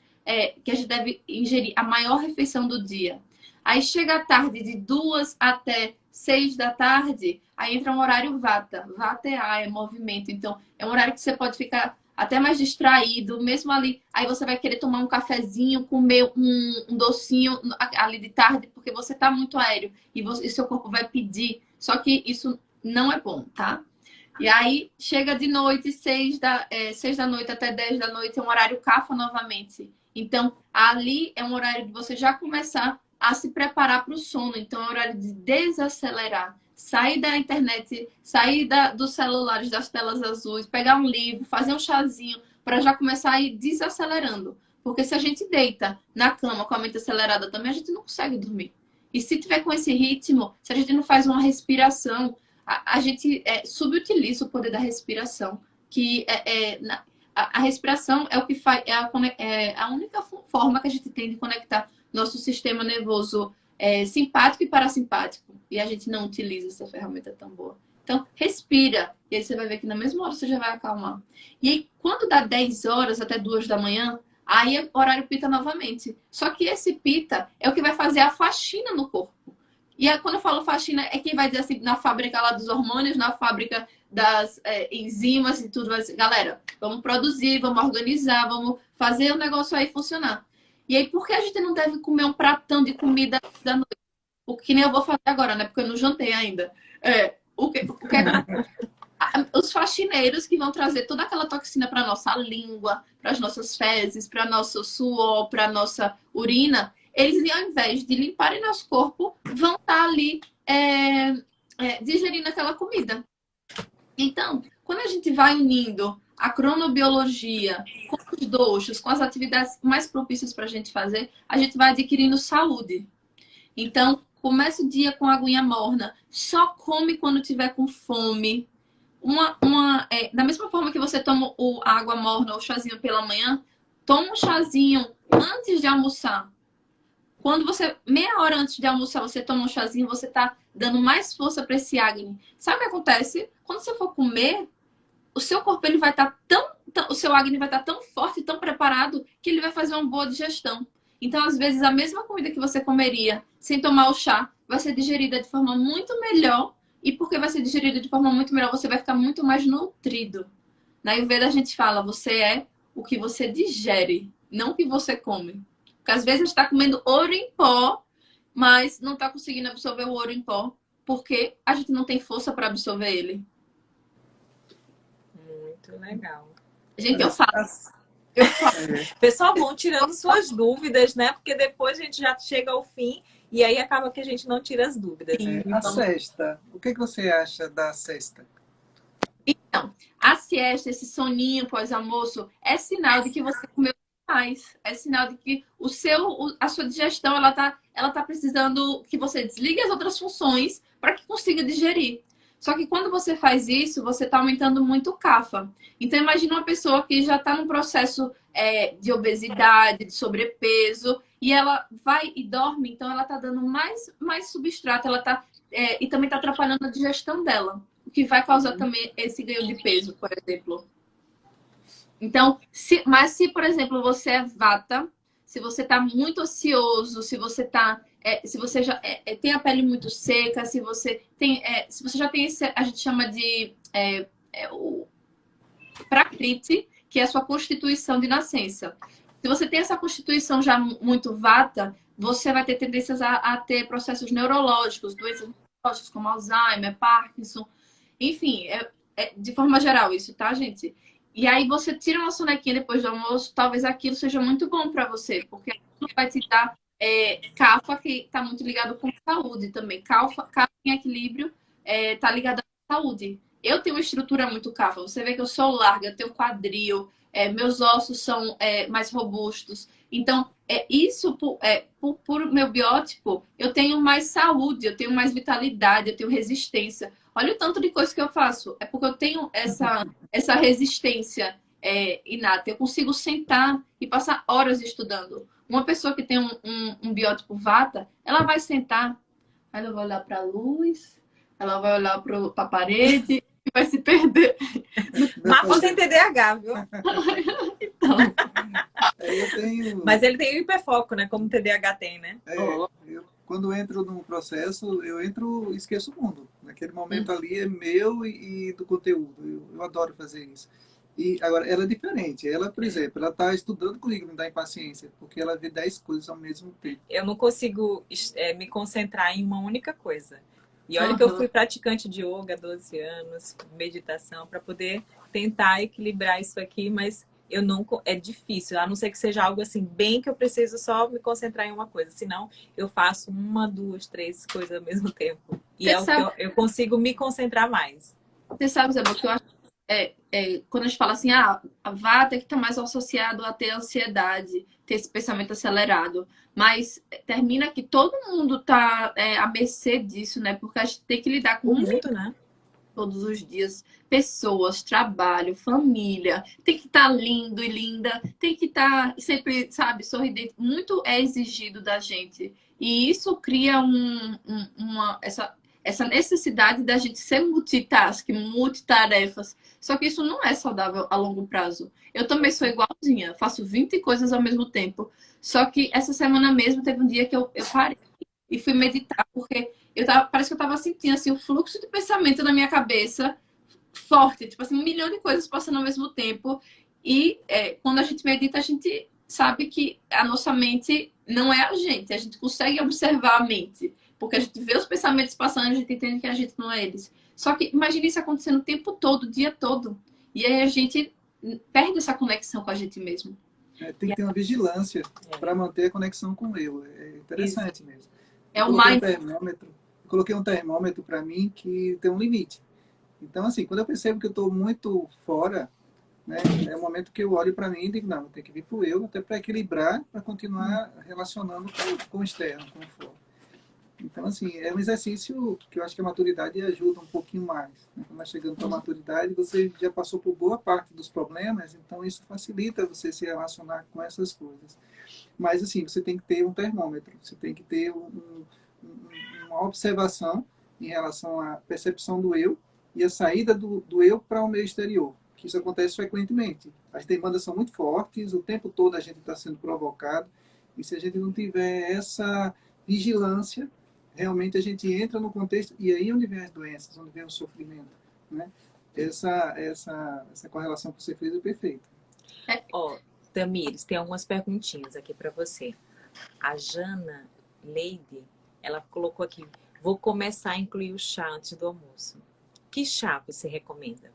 que a gente deve ingerir a maior refeição do dia. Aí chega a tarde, de 2 até 6 da tarde, aí entra um horário vata. Vata é ar, é movimento. Então, é um horário que você pode ficar até mais distraído, mesmo ali. Aí você vai querer tomar um cafezinho, comer um docinho ali de tarde, porque você tá muito aéreo e seu corpo vai pedir. Só que isso não é bom, tá? E aí chega de noite, 6 da noite até 10 da noite, é um horário kapha novamente. Então, ali é um horário de você já começar a se preparar para o sono. Então, é um horário de desacelerar. Sair da internet, sair dos celulares, das telas azuis, pegar um livro, fazer um chazinho, para já começar a ir desacelerando. Porque se a gente deita na cama com a mente acelerada também, a gente não consegue dormir. E se tiver com esse ritmo, se a gente não faz uma respiração, a gente subutiliza o poder da respiração, que a respiração é o que faz, a única forma que a gente tem de conectar nosso sistema nervoso simpático e parasimpático. E a gente não utiliza essa ferramenta tão boa. Então, respira. E aí você vai ver que na mesma hora você já vai acalmar. E aí, quando dá 10 horas até 2 da manhã, aí é horário pita novamente. Só que esse pita é o que vai fazer a faxina no corpo. E aí, quando eu falo faxina, é quem vai dizer assim, na fábrica lá dos hormônios, na fábrica das enzimas e tudo. Galera, vamos produzir, vamos organizar, vamos fazer o negócio aí funcionar. E aí, por que a gente não deve comer um pratão de comida da noite? O que nem eu vou fazer agora, né? Porque eu não jantei ainda. Os faxineiros que vão trazer toda aquela toxina para nossa língua, para as nossas fezes, para nosso suor, para nossa urina, eles, ao invés de limparem nosso corpo, vão estar ali digerindo aquela comida. Então, quando a gente vai unindo a cronobiologia com os doshas, com as atividades mais propícias para a gente fazer, a gente vai adquirindo saúde. Então, começa o dia com aguinha morna, só come quando tiver com fome. Da mesma forma que você toma a água morna ou o chazinho pela manhã, toma um chazinho antes de almoçar. Quando meia hora antes de almoçar, você toma um chazinho, você tá dando mais força para esse Agni. Sabe o que acontece? Quando você for comer, o seu corpo ele vai estar o seu Agni vai estar tão forte, tão preparado, que ele vai fazer uma boa digestão. Então, às vezes, a mesma comida que você comeria sem tomar o chá vai ser digerida de forma muito melhor. E porque vai ser digerida de forma muito melhor, você vai ficar muito mais nutrido. Na Ayurveda a gente fala, você é o que você digere, não o que você come. Porque às vezes a gente está comendo ouro em pó, mas não está conseguindo absorver o ouro em pó, porque a gente não tem força para absorver ele. Muito legal. Gente, eu falo. Pessoal, vão tirando suas dúvidas, né? Porque depois a gente já chega ao fim e aí acaba que a gente não tira as dúvidas. A sesta, o que você acha da sesta? Então, a siesta, esse soninho pós-almoço, é sinal de que você comeu mais. É sinal de que a sua digestão, ela tá precisando que você desligue as outras funções para que consiga digerir. Só que quando você faz isso, você está aumentando muito o kapha. Então, imagina uma pessoa que já está num processo de obesidade, de sobrepeso, e ela vai e dorme, então ela está dando mais substrato, ela e também está atrapalhando a digestão dela. o que vai causar também esse ganho de peso, por exemplo. Então, mas se, por exemplo, você é vata, se você está muito ocioso, se você tá, se você já tem a pele muito seca, se você tem, se você já tem esse, a gente chama de o Prakriti, que é a sua constituição de nascença. Se você tem essa constituição já muito vata, você vai ter tendências a ter processos neurológicos, doenças neurológicas como Alzheimer, Parkinson, enfim, de forma geral isso, tá, gente? E aí você tira uma sonequinha depois do almoço, talvez aquilo seja muito bom para você, porque aquilo vai te dar Kapha, que está muito ligado com saúde também. Kapha em equilíbrio está ligado à saúde. Eu tenho uma estrutura muito Kapha. Você vê que eu sou larga, eu tenho quadril, meus ossos são mais robustos. Então, isso, por meu biótipo, eu tenho mais saúde, eu tenho mais vitalidade, eu tenho resistência. Olha o tanto de coisa que eu faço. É porque eu tenho essa resistência inata. Eu consigo sentar e passar horas estudando. Uma pessoa que tem um biótipo vata, ela vai sentar, ela vai olhar para a luz, ela vai olhar para a parede e vai se perder. Mas você tem TDAH, viu? Então, Eu tenho... Mas ele tem hiperfoco, né? Como o TDAH tem, né? Quando entro num processo, eu entro e esqueço o mundo. Naquele momento ali é meu e do conteúdo. Eu adoro fazer isso. E agora, ela é diferente. Ela, por exemplo, ela está estudando comigo, me dá impaciência, porque ela vê 10 coisas ao mesmo tempo. Eu não consigo me concentrar em uma única coisa. E olha que eu fui praticante de yoga há 12 anos, meditação, para poder tentar equilibrar isso aqui, mas eu não, é difícil, a não ser que seja algo assim, bem que eu preciso só me concentrar em uma coisa. Senão, eu faço uma, duas, três coisas ao mesmo tempo. E é o que eu consigo me concentrar mais. Você sabe, Zé, que eu acho quando a gente fala assim, a vata é que está mais associado a ter ansiedade, ter esse pensamento acelerado. Mas termina que todo mundo está à mercê disso, né? Porque a gente tem que lidar com muito, né? Todos os dias, pessoas, trabalho, família, tem que estar lindo e linda, tem que estar sempre, sabe, sorridente. Muito é exigido da gente. E isso cria essa necessidade da gente ser multitask, multitarefas. Só que isso não é saudável a longo prazo. Eu também sou igualzinha, faço 20 coisas ao mesmo tempo. Só que essa semana mesmo teve um dia que eu parei e fui meditar, porque parece que eu tava sentindo assim, o fluxo de pensamento na minha cabeça forte, tipo assim, 1 milhão de coisas passando ao mesmo tempo. E quando a gente medita, a gente sabe que a nossa mente não é a gente consegue observar a mente, porque a gente vê os pensamentos passando, a gente entende que a gente não é eles. Só que imagine isso acontecendo o tempo todo, o dia todo. E aí a gente perde essa conexão com a gente mesmo. Tem que ter uma vigilância para manter a conexão com o eu. É interessante mesmo. Eu coloquei um termômetro para mim que tem um limite. Então, assim, quando eu percebo que eu estou muito fora, né, é o momento que eu olho para mim e digo, não, tem que vir para o eu, até para equilibrar, para continuar relacionando com o externo, com o fora. Então, assim, é um exercício que eu acho que a maturidade ajuda um pouquinho mais. Né? Quando vai chegando para a maturidade, você já passou por boa parte dos problemas, então isso facilita você se relacionar com essas coisas. Mas, assim, você tem que ter um termômetro, você tem que ter uma observação em relação à percepção do eu e a saída do eu para o meio exterior, que isso acontece frequentemente. As demandas são muito fortes, o tempo todo a gente está sendo provocado, e se a gente não tiver essa vigilância, realmente a gente entra no contexto, e aí é onde vem as doenças, onde vem o sofrimento. Né? Essa correlação que você fez é perfeita. Tamires, tem algumas perguntinhas aqui para você. A Jana Leide, ela colocou aqui, vou começar a incluir o chá antes do almoço. Que chá você recomenda?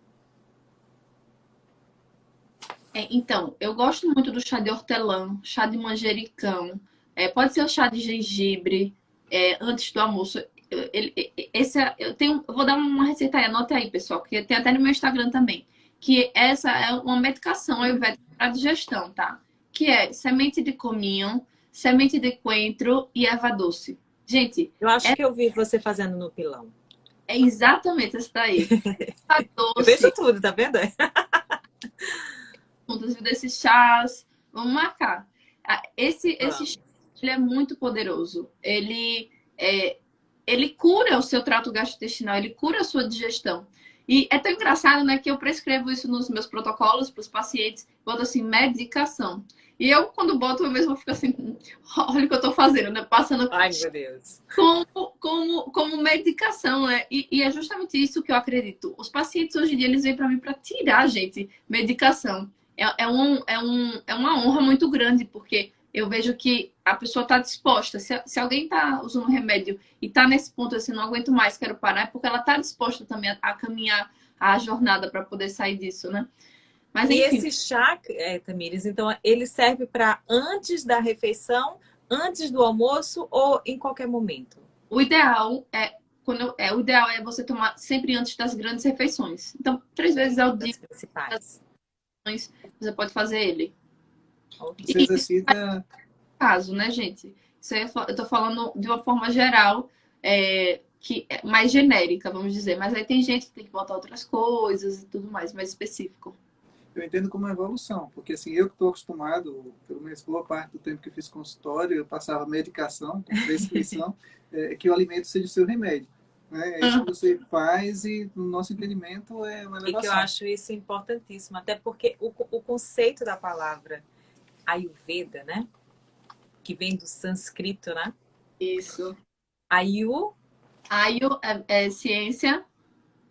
Então, eu gosto muito do chá de hortelã, chá de manjericão, pode ser o chá de gengibre, antes do almoço. Eu vou dar uma receita aí, anote aí, pessoal, que tem até no meu Instagram também. Que essa é uma medicação ayurvédica para digestão, tá? Que é semente de cominho, semente de coentro e erva doce. Gente, eu acho que eu vi você fazendo no pilão. É exatamente essa daí. Erva doce. Eu vejo tudo, tá vendo? Juntas desses chás, vamos marcar. Esse chá, ele é muito poderoso. Ele ele cura o seu trato gastrointestinal, ele cura a sua digestão. E é tão engraçado, né, que eu prescrevo isso nos meus protocolos para os pacientes, boto assim, medicação. E eu, quando boto, eu mesmo fico assim, olha o que eu tô fazendo, né? Passando Ai, meu Deus. como medicação, né? E é justamente isso que eu acredito. Os pacientes hoje em dia, eles vêm para mim para tirar, gente, medicação. É uma honra muito grande, porque eu vejo que a pessoa está disposta. Se alguém está usando remédio e está nesse ponto assim, não aguento mais, quero parar, é porque ela está disposta também a caminhar a jornada para poder sair disso, né? Mas E enfim, esse chá, Tamires, então ele serve para antes da refeição, antes do almoço ou em qualquer momento? o ideal é o ideal é você tomar sempre antes das grandes refeições. Então, 3 vezes ao dia, Das principais. você pode fazer ele. Ok. Você exercita. Caso, né, gente? Isso aí eu tô falando de uma forma geral, que é mais genérica, vamos dizer. Mas aí tem gente que tem que botar outras coisas e tudo mais específico. Eu entendo como uma evolução, porque assim, eu que estou acostumado, pelo menos boa parte do tempo que eu fiz consultório, eu passava medicação, com prescrição, que o alimento seja o seu remédio. Né? É isso que você faz e, no nosso entendimento, é uma E que eu elevação. acho isso importantíssimo, até porque o conceito da palavra Ayurveda, né? Que vem do sânscrito, né? Isso. Ayu Ayo é ciência.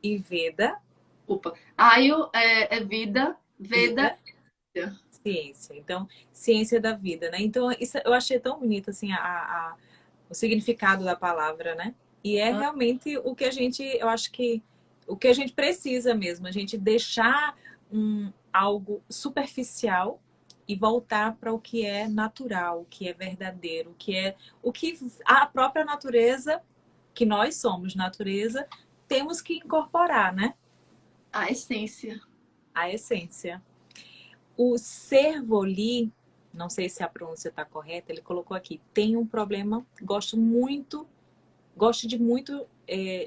e Veda, Opa. Ayo é vida. Veda. vida, ciência. Então, ciência da vida, né? Então, isso eu achei tão bonito, assim, o significado da palavra, né? E é realmente o que a gente, eu acho que o que a gente precisa mesmo, a gente deixar algo superficial e voltar para o que é natural, o que é verdadeiro, o que a própria natureza, que nós somos natureza, temos que incorporar, né? A essência. A essência. O Servoli, não sei se a pronúncia está correta, ele colocou aqui, tem um problema, gosto de muito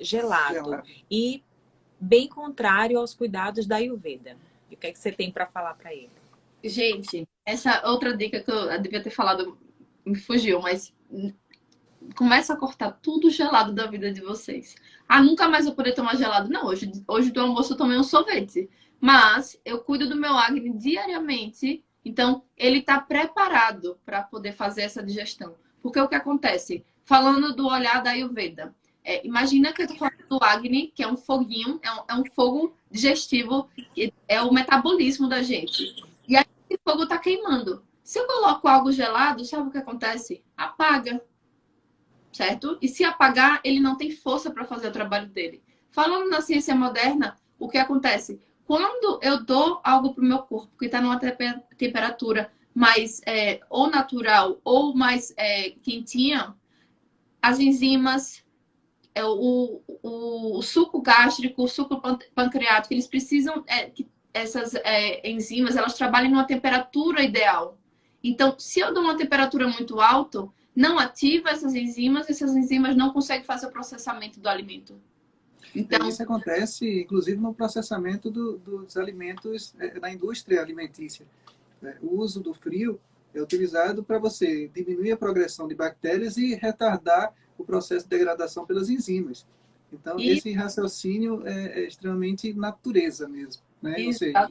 gelado e bem contrário aos cuidados da Ayurveda. E o que é que você tem para falar para ele? Gente, essa outra dica que eu devia ter falado me fugiu, mas começa a cortar tudo gelado da vida de vocês. Ah, nunca mais vou poder tomar gelado. Não, hoje do almoço eu tomei um sorvete. Mas eu cuido do meu acne diariamente. Então, ele está preparado para poder fazer essa digestão. Porque o que acontece? Falando do olhar da Ayurveda. Imagina que eu estou falando do acne, que é um foguinho, é um fogo digestivo, que é o metabolismo da gente. E aí esse fogo está queimando. Se eu coloco algo gelado, sabe o que acontece? Apaga. Certo? E se apagar, ele não tem força para fazer o trabalho dele. Falando na ciência moderna, o que acontece? Quando eu dou algo para o meu corpo que está numa temperatura mais ou natural ou mais quentinha, as enzimas, o suco gástrico, o suco pancreático, eles precisam que essas enzimas elas trabalhem numa temperatura ideal. Então, se eu dou uma temperatura muito alta, não ativa essas enzimas não conseguem fazer o processamento do alimento. Então, isso acontece, inclusive, no processamento dos alimentos na indústria alimentícia. O uso do frio é utilizado para você diminuir a progressão de bactérias e retardar o processo de degradação pelas enzimas. Então, esse raciocínio é extremamente natureza mesmo. Né? Ou seja,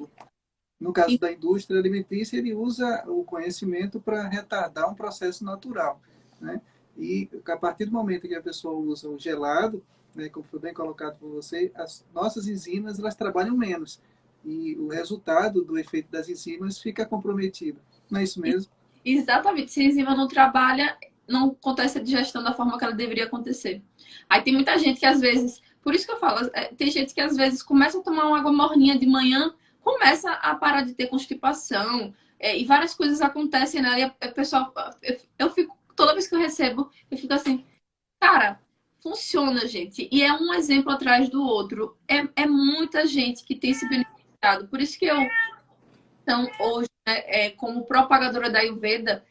no caso da indústria alimentícia, ele usa o conhecimento para retardar um processo natural. Né? E a partir do momento que a pessoa usa o gelado, né, como foi bem colocado por você, as nossas enzimas elas trabalham menos. E o resultado do efeito das enzimas fica comprometido. Não é isso mesmo? Exatamente. Se a enzima não trabalha, não acontece a digestão da forma que ela deveria acontecer. Aí tem muita gente que às vezes... Por isso que eu falo, tem gente que às vezes começa a tomar uma água morninha de manhã, começa a parar de ter constipação, e várias coisas acontecem, né? E a pessoa... Eu fico... Toda vez que eu recebo, eu fico assim... Cara, funciona, gente. E é um exemplo atrás do outro. É muita gente que tem se beneficiado. Por isso que eu... Então, hoje, né, como propagadora da Ayurveda,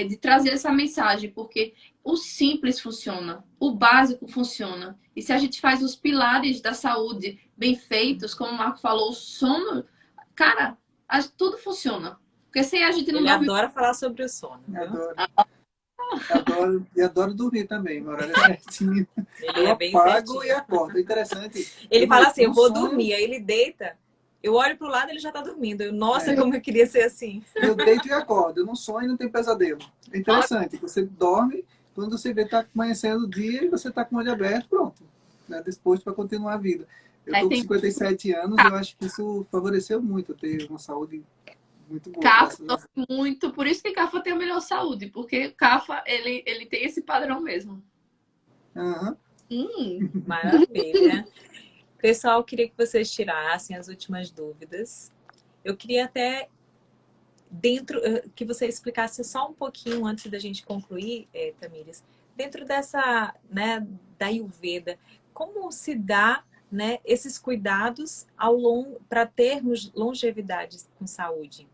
de trazer essa mensagem, porque o simples funciona, o básico funciona. E se a gente faz os pilares da saúde bem feitos, como o Marco falou, o sono, cara, tudo funciona. Porque sem a gente não Ele dorme. adora falar sobre o sono. Adoro. Adoro dormir também, meu horário é certinho. Ele Eu é bem apago certinho. e acordo. É interessante. Ele fala assim, eu um vou sonho, dormir. Aí ele deita, eu olho pro lado e ele já tá dormindo. Nossa, é, como eu queria ser assim. eu deito e acordo. Eu não sonho e não tenho pesadelo. É Ó, interessante. Você dorme, quando você vê tá amanhecendo o dia e você tá com o olho aberto, pronto. Né? Disposto para continuar a vida. Eu aí tô com tem 57 anos e eu acho que isso favoreceu muito eu ter uma saúde muito boa, Cafa graças a Deus. dorme muito, por isso que Cafa tem a melhor saúde, porque Cafa, ele tem esse padrão mesmo. Aham. Maravilha. Pessoal, queria que vocês tirassem as últimas dúvidas. Eu queria até que você explicasse só um pouquinho antes da gente concluir, Tamires, dentro dessa, né, da Ayurveda, como se dá, né, esses cuidados ao longo para termos longevidade com saúde?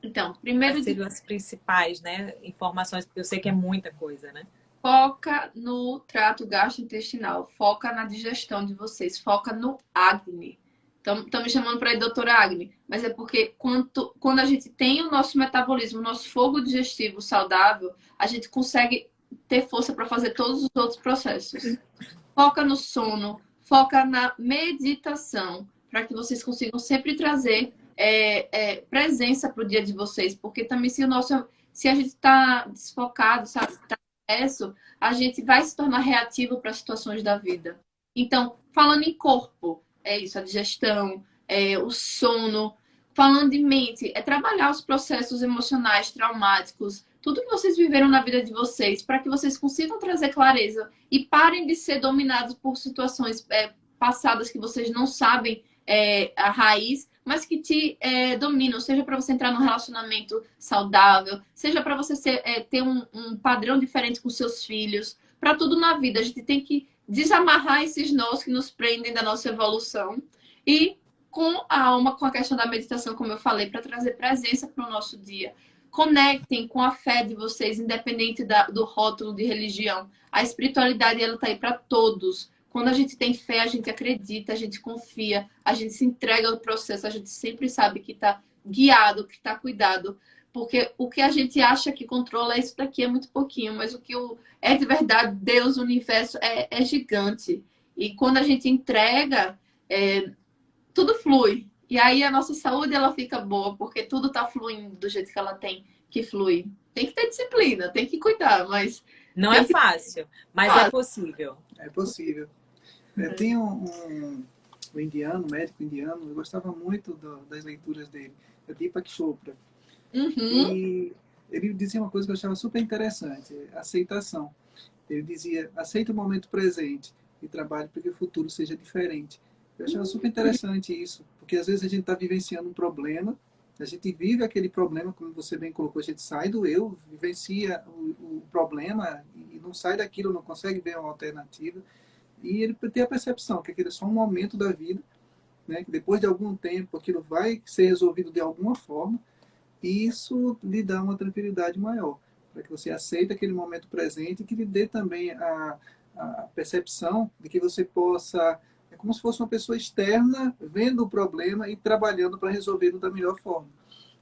Então, Quais primeiro de seriam as principais, né, informações, porque eu sei que é muita coisa, né? foca no trato gastrointestinal, foca na digestão de vocês, foca no Agni. Então, estão me chamando para ir doutora Agni, mas é porque quando a gente tem o nosso metabolismo, o nosso fogo digestivo saudável, a gente consegue ter força para fazer todos os outros processos. Foca no sono, foca na meditação, para que vocês consigam sempre trazer presença para o dia de vocês, porque também se a gente está desfocado, sabe, isso, a gente vai se tornar reativo para as situações da vida. Então, falando em corpo, é isso, a digestão, o sono. Falando em mente, é trabalhar os processos emocionais, traumáticos, tudo que vocês viveram na vida de vocês, para que vocês consigam trazer clareza e parem de ser dominados por situações passadas que vocês não sabem a raiz, mas que te dominam, seja para você entrar num relacionamento saudável, seja para você ter um padrão diferente com seus filhos, para tudo na vida. A gente tem que desamarrar esses nós que nos prendem da nossa evolução e com a alma, com a questão da meditação, como eu falei, para trazer presença para o nosso dia. Conectem com a fé de vocês, independente do rótulo de religião. A espiritualidade, ela está aí para todos. Quando a gente tem fé, a gente acredita, a gente confia, a gente se entrega ao processo, a gente sempre sabe que está guiado, que está cuidado. Porque o que a gente acha que controla isso daqui é muito pouquinho, mas o que é de verdade, Deus, o universo, é gigante. E quando a gente entrega, tudo flui. E aí a nossa saúde ela fica boa, porque tudo está fluindo do jeito que ela tem que fluir. Tem que ter disciplina, tem que cuidar, mas Não é fácil, mas é possível. É possível. Tinha um indiano, um médico indiano, eu gostava muito das leituras dele, é Deepak Chopra. E ele dizia uma coisa que eu achava super interessante, aceitação. Ele dizia, aceita o momento presente e trabalhe para que o futuro seja diferente. Eu achava super interessante isso, porque às vezes a gente está vivenciando um problema, a gente vive aquele problema, como você bem colocou, a gente sai do eu, vivencia o problema e não sai daquilo, não consegue ver uma alternativa. E ele tem a percepção que aquilo é só um momento da vida, né? Que depois de algum tempo aquilo vai ser resolvido de alguma forma, e isso lhe dá uma tranquilidade maior, para que você aceite aquele momento presente e que lhe dê também a percepção de que você possa, é como se fosse uma pessoa externa vendo o problema e trabalhando para resolvê-lo da melhor forma.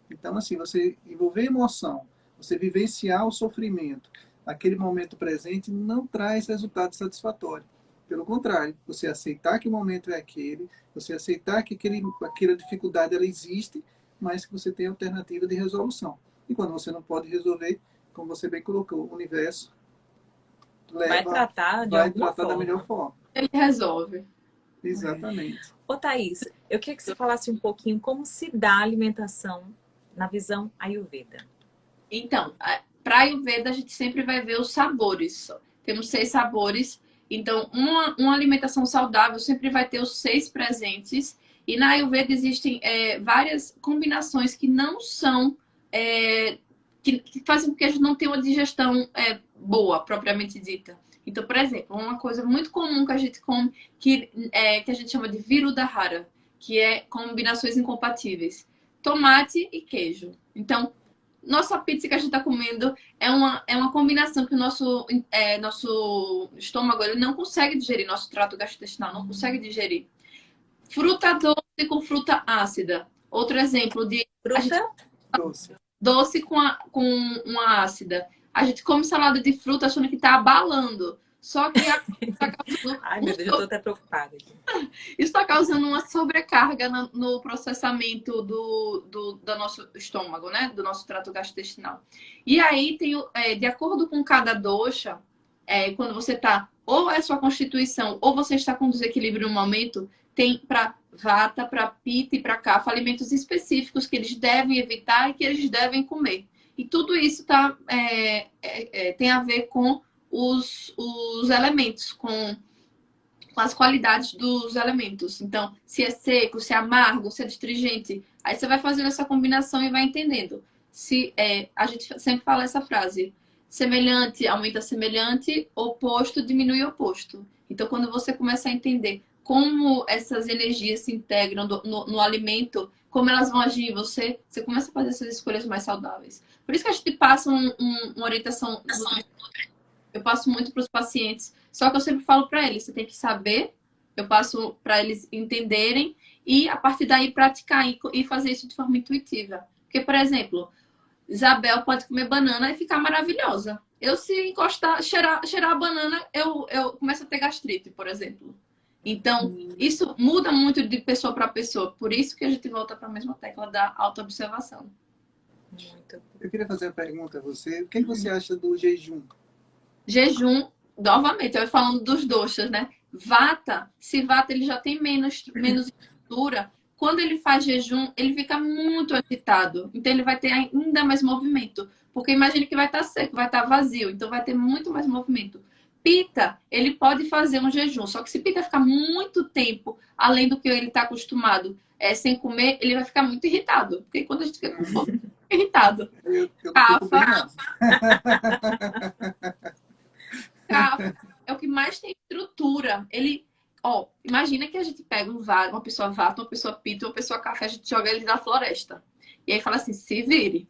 Então, assim, você envolver emoção, você vivenciar o sofrimento, aquele momento presente não traz resultado satisfatório. Pelo contrário, você aceitar que o momento é aquele, você aceitar que aquela dificuldade ela existe, mas que você tem alternativa de resolução. E quando você não pode resolver, como você bem colocou, o universo Vai tratar de vai alguma tratar da forma. melhor forma. ele resolve. Exatamente. Ô, Thaís, eu queria que você falasse um pouquinho como se dá a alimentação na visão Ayurveda. Então, para Ayurveda, a gente sempre vai ver os sabores. Temos 6 sabores. Então, uma alimentação saudável sempre vai ter os 6 presentes. E na Ayurveda existem várias combinações que não são... que fazem com que a gente não tenha uma digestão boa, propriamente dita. Então, por exemplo, uma coisa muito comum que a gente come, que a gente chama de virudahara, que é combinações incompatíveis. Tomate e queijo. Então, nossa pizza que a gente está comendo é uma combinação que o nosso estômago ele não consegue digerir, nosso trato gastrointestinal não consegue digerir. Fruta doce com fruta ácida. Outro exemplo de Fruta? Doce. doce com uma ácida. A gente come salada de fruta achando que está abalando. Só que tá causando Ai, meu Deus, eu tô até preocupada aqui. isso está causando uma sobrecarga no processamento do nosso estômago, né? Do nosso trato gastrointestinal. E aí, de acordo com cada dosha, quando você está, ou é sua constituição, ou você está com desequilíbrio no momento, tem para vata, para pitta e para kapha alimentos específicos que eles devem evitar e que eles devem comer. E tudo isso tem a ver com os elementos, com as qualidades dos elementos. Então, se é seco, se é amargo, se é astringente. Aí você vai fazendo essa combinação e vai entendendo. A gente sempre fala essa frase: semelhante aumenta semelhante, oposto diminui oposto. Então, quando você começa a entender como essas energias se integram no alimento, como elas vão agir em você, você começa a fazer essas escolhas mais saudáveis. Por isso que a gente passa uma orientação. Eu passo muito para os pacientes, só que eu sempre falo para eles, você tem que saber, eu passo para eles entenderem e a partir daí praticar e fazer isso de forma intuitiva. Porque, por exemplo, Isabel pode comer banana e ficar maravilhosa. Eu, se encostar, cheirar a banana, eu começo a ter gastrite, por exemplo. Então, isso muda muito de pessoa para pessoa. Por isso que a gente volta para a mesma tecla da autoobservação. Muito. Eu queria fazer uma pergunta a você. O que você acha do jejum? Jejum, novamente, eu falando dos doshas, né? Vata, se Vata ele já tem menos estrutura, quando ele faz jejum, ele fica muito agitado. Então, ele vai ter ainda mais movimento. Porque imagine que vai estar seco, vai estar vazio. Então, vai ter muito mais movimento. Pita, ele pode fazer um jejum. Só que se Pita ficar muito tempo, além do que ele está acostumado, sem comer, ele vai ficar muito irritado. Porque quando a gente fica com fome, fica irritado. Eu Kapha é o que mais tem estrutura. Imagina que a gente pega uma pessoa vata, uma pessoa pita, uma pessoa kapha, a gente joga ele na floresta. E aí fala assim, se vire.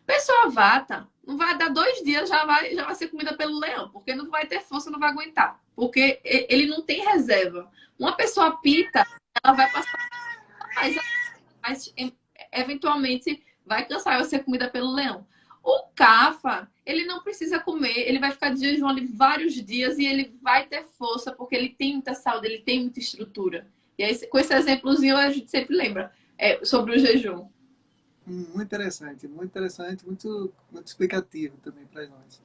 Pessoa vata, não vai dar 2 dias, já vai ser comida pelo leão, porque não vai ter força, não vai aguentar. Porque ele não tem reserva. Uma pessoa pita, ela vai passar, mas eventualmente vai cansar, vai ser comida pelo leão. O kapha, ele não precisa comer, ele vai ficar de jejum ali vários dias e ele vai ter força, porque ele tem muita saúde, ele tem muita estrutura. E aí, com esse exemplozinho, a gente sempre lembra sobre o jejum. Muito interessante, muito explicativo também para nós.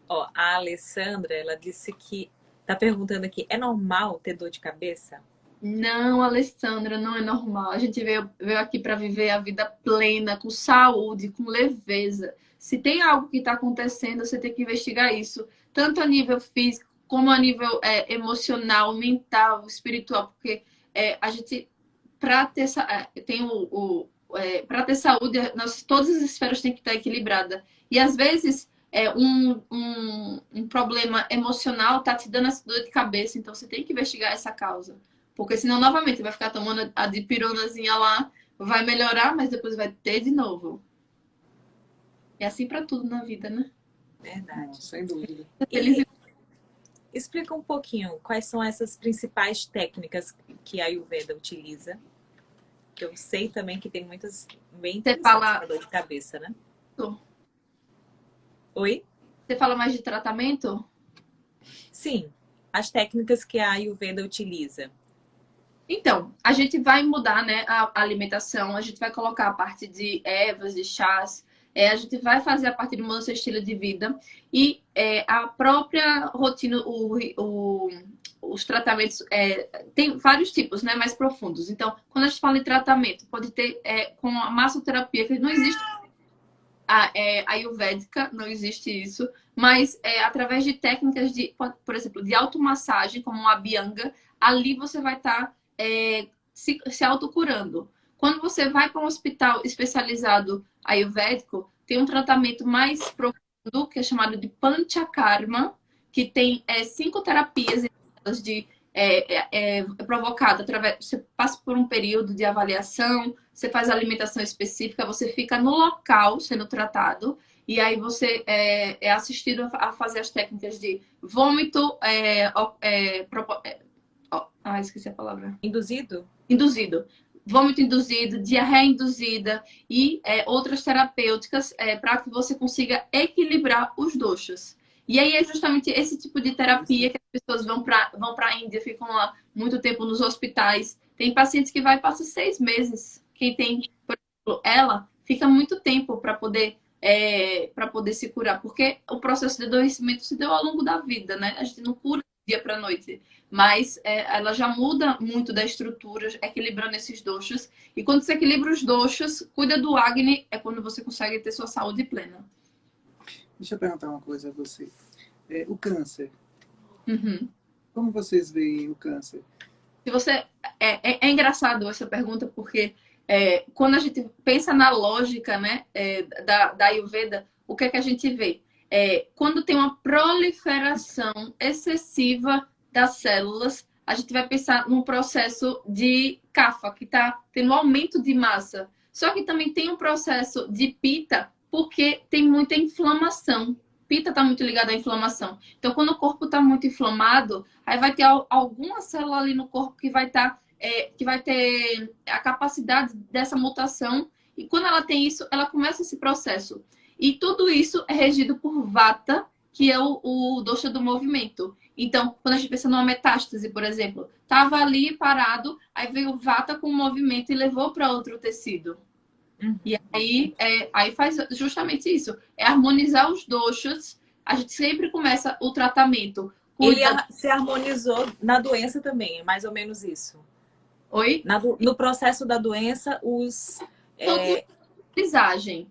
Ó, a Alessandra, ela disse que tá perguntando aqui, é normal ter dor de cabeça? Não, Alessandra, não é normal. A gente veio aqui para viver a vida plena, com saúde, com leveza. Se tem algo que está acontecendo, você tem que investigar isso, tanto a nível físico, como a nível emocional, mental, espiritual, porque a gente, para ter, ter saúde, todas as esferas têm que estar equilibradas. E às vezes, um problema emocional está te dando essa dor de cabeça, então você tem que investigar essa causa. Porque senão, novamente, vai ficar tomando a dipironazinha lá, vai melhorar, mas depois vai ter de novo. É assim para tudo na vida, né? Verdade. Não, sem dúvida. E explica um pouquinho quais são essas principais técnicas que a Ayurveda utiliza. Que eu sei também que tem muitas bem interessantes para dor de cabeça, né? Oi? Você fala mais de tratamento? Sim, as técnicas que a Ayurveda utiliza. Então, a gente vai mudar, né, a alimentação, a gente vai colocar a parte de ervas, de chás, a gente vai fazer a parte de mudança de estilo de vida e a própria rotina, os tratamentos, tem vários tipos, né, mais profundos. Então, quando a gente fala em tratamento, pode ter com a massoterapia, que não existe a ayurvédica, não existe isso, mas através de técnicas por exemplo, de automassagem, como a Abhyanga, ali você vai estar se autocurando. Quando você vai para um hospital especializado ayurvédico, tem um tratamento mais profundo, que é chamado de Panchakarma, que tem 5 terapias provocada através. Você passa por um período de avaliação, você faz alimentação específica, você fica no local sendo tratado, e aí você é assistido a fazer as técnicas de vômito, esqueci a palavra. Induzido? Induzido. vômito induzido, diarreia induzida e outras terapêuticas para que você consiga equilibrar os doshas. E aí é justamente esse tipo de terapia que as pessoas vão para a Índia, ficam lá muito tempo nos hospitais. Tem pacientes que vai e passa 6 meses. Quem tem, por exemplo, ela fica muito tempo para poder se curar, porque o processo de adoecimento se deu ao longo da vida, né? A gente não cura do dia para a noite, mas ela já muda muito da estrutura, equilibrando esses doshas. E quando você equilibra os doshas, cuida do Agni, é quando você consegue ter sua saúde plena. Deixa eu perguntar uma coisa a você. O câncer. Uhum. Como vocês veem o câncer? Se você é engraçado essa pergunta, porque quando a gente pensa na lógica, né, da Ayurveda, o que é que a gente vê? Quando tem uma proliferação excessiva das células, a gente vai pensar num processo de kapha, que está tendo um aumento de massa. Só que também tem um processo de pitta, porque tem muita inflamação. Pitta está muito ligada à inflamação. Então, quando o corpo está muito inflamado, aí vai ter alguma célula ali no corpo que vai ter a capacidade dessa mutação. E quando ela tem isso, ela começa esse processo. E tudo isso é regido por Vata, que é o dosha do movimento. Então, quando a gente pensa numa metástase, por exemplo, estava ali parado, aí veio o Vata com o movimento e levou para outro tecido. E aí faz justamente isso. É harmonizar os doshas. A gente sempre começa o tratamento. Ele se harmonizou na doença também, é mais ou menos isso. Oi? No processo da doença, Eles agem.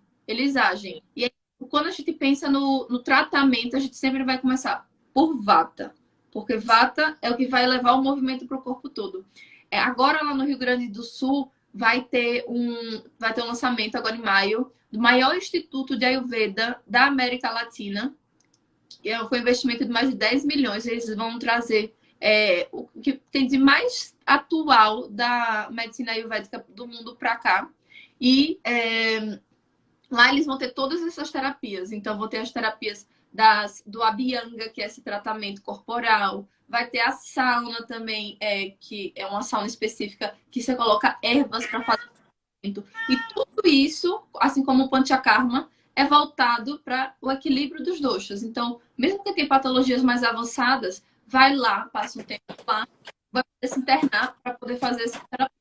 E aí, quando a gente pensa no tratamento, a gente sempre vai começar por Vata. Porque Vata é o que vai levar o movimento para o corpo todo. Agora, lá no Rio Grande do Sul, vai ter um lançamento agora em maio do maior instituto de Ayurveda da América Latina. Foi um investimento de mais de 10 milhões. Eles vão trazer o que tem de mais atual da medicina ayurvédica do mundo para cá. E lá eles vão ter todas essas terapias. Então, vão ter as terapias do Abhyanga, que é esse tratamento corporal. Vai ter a sauna também, que é uma sauna específica que você coloca ervas para fazer tratamento. E tudo isso, assim como o Panchakarma, é voltado para o equilíbrio dos doshas. Então, mesmo que tenha patologias mais avançadas, vai lá, passa um tempo lá, vai poder se internar para poder fazer essa terapia.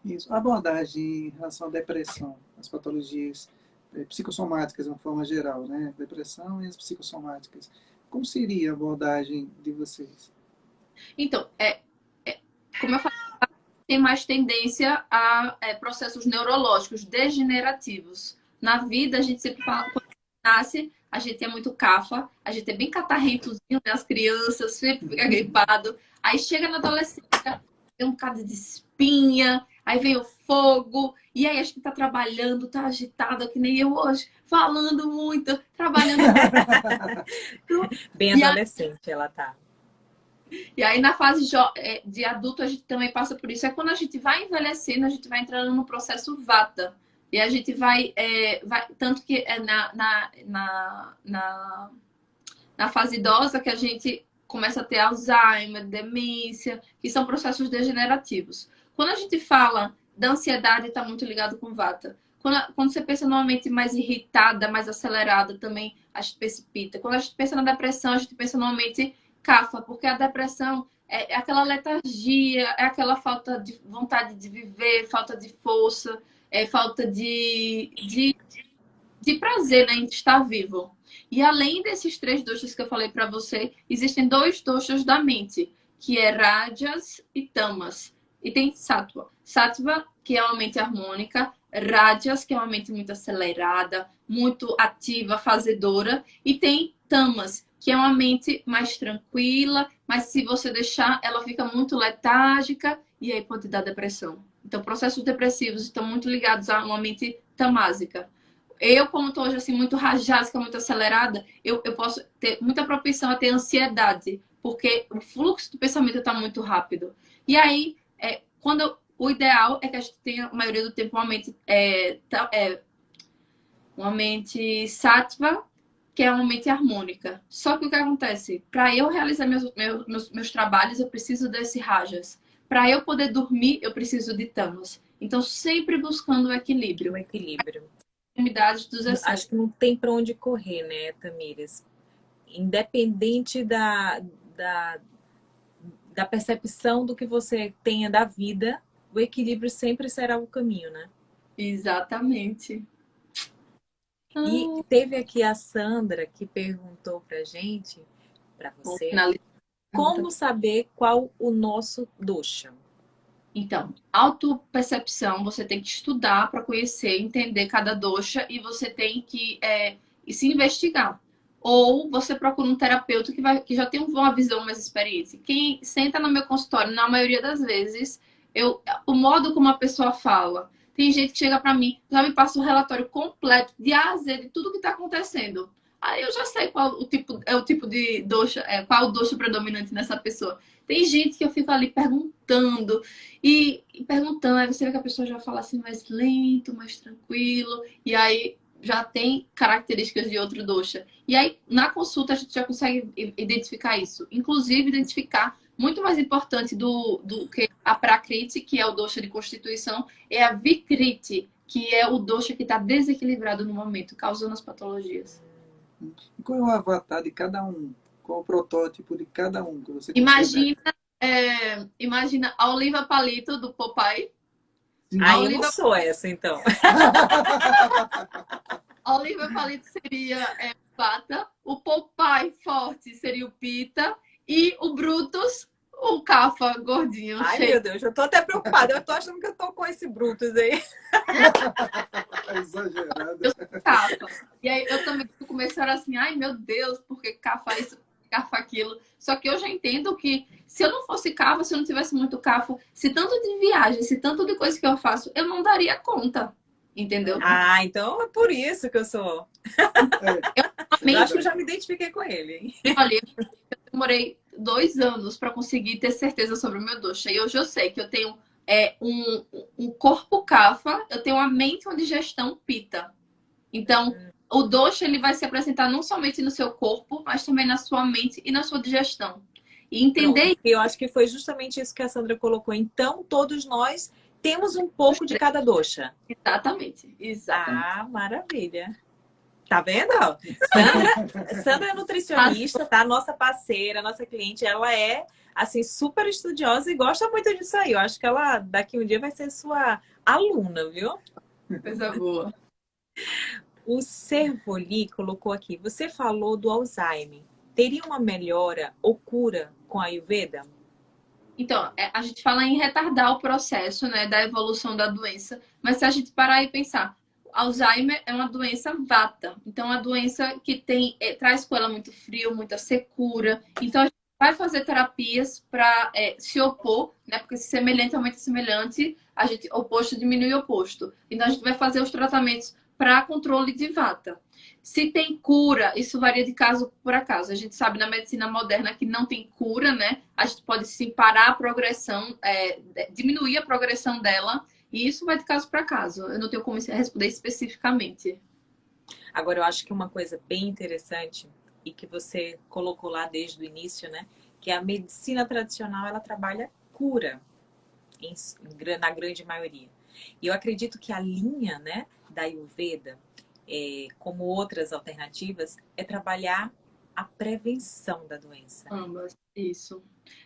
Isso. A abordagem em relação à depressão, as patologias psicossomáticas de uma forma geral, né? Depressão e as psicossomáticas. Como seria a abordagem de vocês? Então, como eu falei, tem mais tendência a processos neurológicos degenerativos. Na vida, a gente sempre fala, quando nasce, a gente é muito cafa, a gente é bem catarrentozinho, né? As crianças sempre fica gripado. Aí chega na adolescência, tem um bocado de espinha, aí vem o fogo, e aí a gente tá trabalhando, tá agitado, que nem eu hoje, falando muito, trabalhando. Bem adolescente ela tá. E aí na fase de adulto a gente também passa por isso. É quando a gente vai envelhecendo, a gente vai entrando no processo Vata. E a gente vai tanto que na fase idosa que a gente começa a ter Alzheimer, demência, que são processos degenerativos. Quando a gente fala da ansiedade, está muito ligado com Vata. Quando você pensa numa mente mais irritada, mais acelerada, também a gente precipita. Quando a gente pensa na depressão, a gente pensa numa mente Kapha, porque a depressão é aquela letargia, é aquela falta de vontade de viver, falta de força, falta de prazer, né, em estar vivo. E além desses 3 doshas que eu falei para você, existem 2 doshas da mente, que é Rajas e Tamas. E tem Sattva. Sattva, que é uma mente harmônica, Rajas, que é uma mente muito acelerada, muito ativa, fazedora, e tem Tamas, que é uma mente mais tranquila, mas se você deixar, ela fica muito letárgica e aí pode dar depressão. Então, processos depressivos estão muito ligados a uma mente tamásica. Eu, como estou hoje assim, muito rajásica, muito acelerada, eu posso ter muita propensão a ter ansiedade, porque o fluxo do pensamento está muito rápido. E aí, o ideal é que a gente tenha, a maioria do tempo, uma mente sattva, que é uma mente harmônica. Só que o que acontece? Para eu realizar meus trabalhos, eu preciso desse rajas. para eu poder dormir, eu preciso de Thanos. Então, sempre buscando o equilíbrio. O equilíbrio. Extremidades dos Acho excessos. que não tem para onde correr, né, Tamires? Independente da, da percepção do que você tenha da vida, o equilíbrio sempre será o caminho, né? Exatamente. E teve aqui a Sandra que perguntou pra gente, para Vamos você, finalizar. como saber qual o nosso dosha? Então, autopercepção, você tem que estudar para conhecer, entender cada dosha e você tem que se investigar. Ou você procura um terapeuta que já tem uma visão mais experiente. Quem senta no meu consultório, na maioria das vezes, o modo como a pessoa fala. Tem gente que chega para mim, já me passa o relatório completo de A a Z de tudo que está acontecendo. Aí eu já sei qual o tipo de dosha, qual o dosha predominante nessa pessoa. Tem gente que eu fico ali perguntando e perguntando, aí você vê que a pessoa já fala assim mais lento, mais tranquilo, e aí já tem características de outro dosha. E aí, na consulta, a gente já consegue identificar isso. Inclusive, identificar, muito mais importante do que a Prakriti, que é o dosha de constituição, é a Vikriti, que é o dosha que está desequilibrado no momento, causando as patologias. E qual é o avatar de cada um? Qual é o protótipo de cada um que você consegue? Imagina a Oliva Palito do Popeye. Sim. A Eu não Oliva, sou essa, então. a Oliva Palito seria Pata, o Popeye forte seria o Pita e o Brutus, o Cafa gordinho, Ai, cheio meu Deus, eu tô até preocupada. Eu tô achando que eu tô com esse Brutus aí. Exagerado. de Cafa. E aí eu também no começo era assim, ai meu Deus, porque Cafa isso, Cafa aquilo. Só que eu já entendo que se eu não fosse Cafa, se eu não tivesse muito Cafa, se tanto de viagem, se tanto de coisa que eu faço, eu não daria conta. Entendeu? Ah, então é por isso que eu sou. Eu acho que eu já me identifiquei com ele, hein? Olha, eu demorei 2 anos para conseguir ter certeza sobre o meu dosha. E hoje eu sei que eu tenho um corpo kapha, eu tenho uma mente e uma digestão pita. Então, o dosha ele vai se apresentar não somente no seu corpo, mas também na sua mente e na sua digestão. E Pronto. entender Eu acho que foi justamente isso que a Sandra colocou. Então, todos nós temos um pouco de cada dosha. exatamente. Ah, maravilha. Tá vendo? Sandra é nutricionista, tá? Nossa parceira, nossa cliente. Ela é, assim, super estudiosa e gosta muito disso aí. Eu acho que ela, daqui um dia, vai ser sua aluna, viu? Coisa boa. O Servoli colocou aqui. Você falou do Alzheimer. Teria uma melhora ou cura com a Ayurveda? Então, a gente fala em retardar o processo, né, da evolução da doença, mas se a gente parar e pensar, Alzheimer é uma doença vata, então é uma doença que traz com ela muito frio, muita secura, então a gente vai fazer terapias para se opor, né, porque se semelhante aumenta semelhante, a gente oposto diminui oposto, então a gente vai fazer os tratamentos para controle de vata. Se tem cura, isso varia de caso por caso. A gente sabe na medicina moderna que não tem cura, né? A gente pode sim parar a progressão, diminuir a progressão dela, e isso vai de caso para caso. Eu não tenho como responder especificamente. Agora, eu acho que uma coisa bem interessante e que você colocou lá desde o início, né? Que a medicina tradicional, ela trabalha cura, na grande maioria. E eu acredito que a linha, né, da Ayurveda, como outras alternativas, é trabalhar a prevenção da doença. Ambas, isso.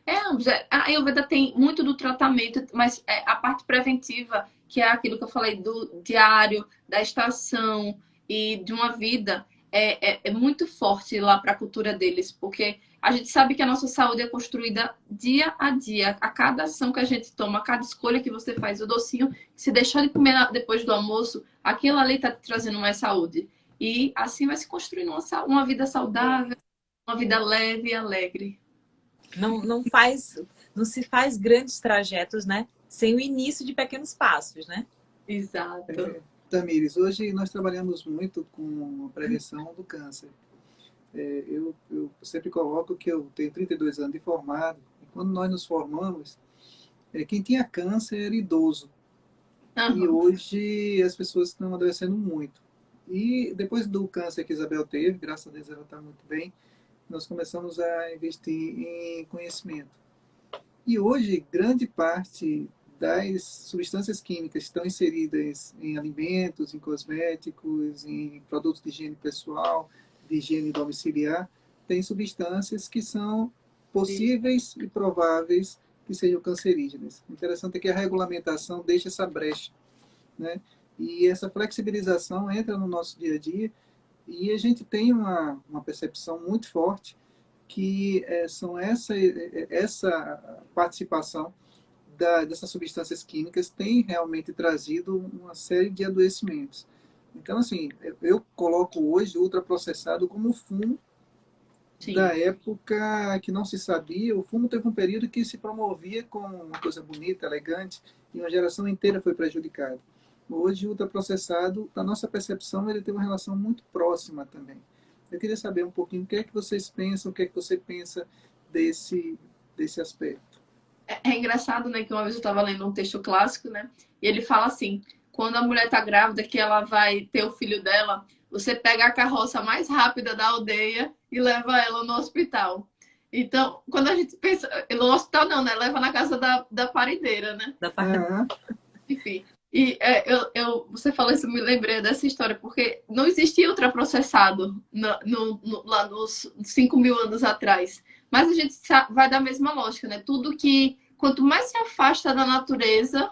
Ambos. A Ayurveda tem muito do tratamento, mas a parte preventiva, que é aquilo que eu falei do diário, da estação e de uma vida, é muito forte lá para a cultura deles, porque a gente sabe que a nossa saúde é construída dia a dia, a cada ação que a gente toma, a cada escolha que você faz, o docinho, se deixar de comer depois do almoço, aquilo ali está te trazendo mais saúde. E assim vai se construindo uma vida saudável, uma vida leve e alegre. Não se faz grandes trajetos, né? Sem o início de pequenos passos, né? Exato. Tamires, hoje nós trabalhamos muito com a prevenção do câncer. Eu sempre coloco que eu tenho 32 anos de formado, e quando nós nos formamos, quem tinha câncer era idoso. E hoje as pessoas estão adoecendo muito. E depois do câncer que Isabel teve, graças a Deus ela está muito bem, nós começamos a investir em conhecimento. E hoje, grande parte das substâncias químicas que estão inseridas em alimentos, em cosméticos, em produtos de higiene pessoal, de higiene domiciliar, tem substâncias que são possíveis e prováveis que sejam cancerígenas. O interessante é que a regulamentação deixa essa brecha, né? E essa flexibilização entra no nosso dia a dia e a gente tem uma percepção muito forte que são essa participação dessas substâncias químicas tem realmente trazido uma série de adoecimentos. Então, assim, eu coloco hoje o ultraprocessado como fumo. Sim. Da época que não se sabia. O fumo teve um período que se promovia como uma coisa bonita, elegante, e uma geração inteira foi prejudicada. Hoje, o ultraprocessado, na nossa percepção, ele tem uma relação muito próxima também. Eu queria saber um pouquinho o que é que vocês pensam, o que é que você pensa desse aspecto. É engraçado, né, que uma vez eu estava lendo um texto clássico, né, e ele fala assim, quando a mulher está grávida, que ela vai ter o filho dela, você pega a carroça mais rápida da aldeia e leva ela no hospital. Então, quando a gente pensa... No hospital não, né? Leva na casa da parideira, né? Da parideira. Enfim. E você falou isso, eu me lembrei dessa história, porque não existia ultraprocessado lá nos 5.000 anos atrás. Mas a gente vai da mesma lógica, né? Tudo que... Quanto mais se afasta da natureza,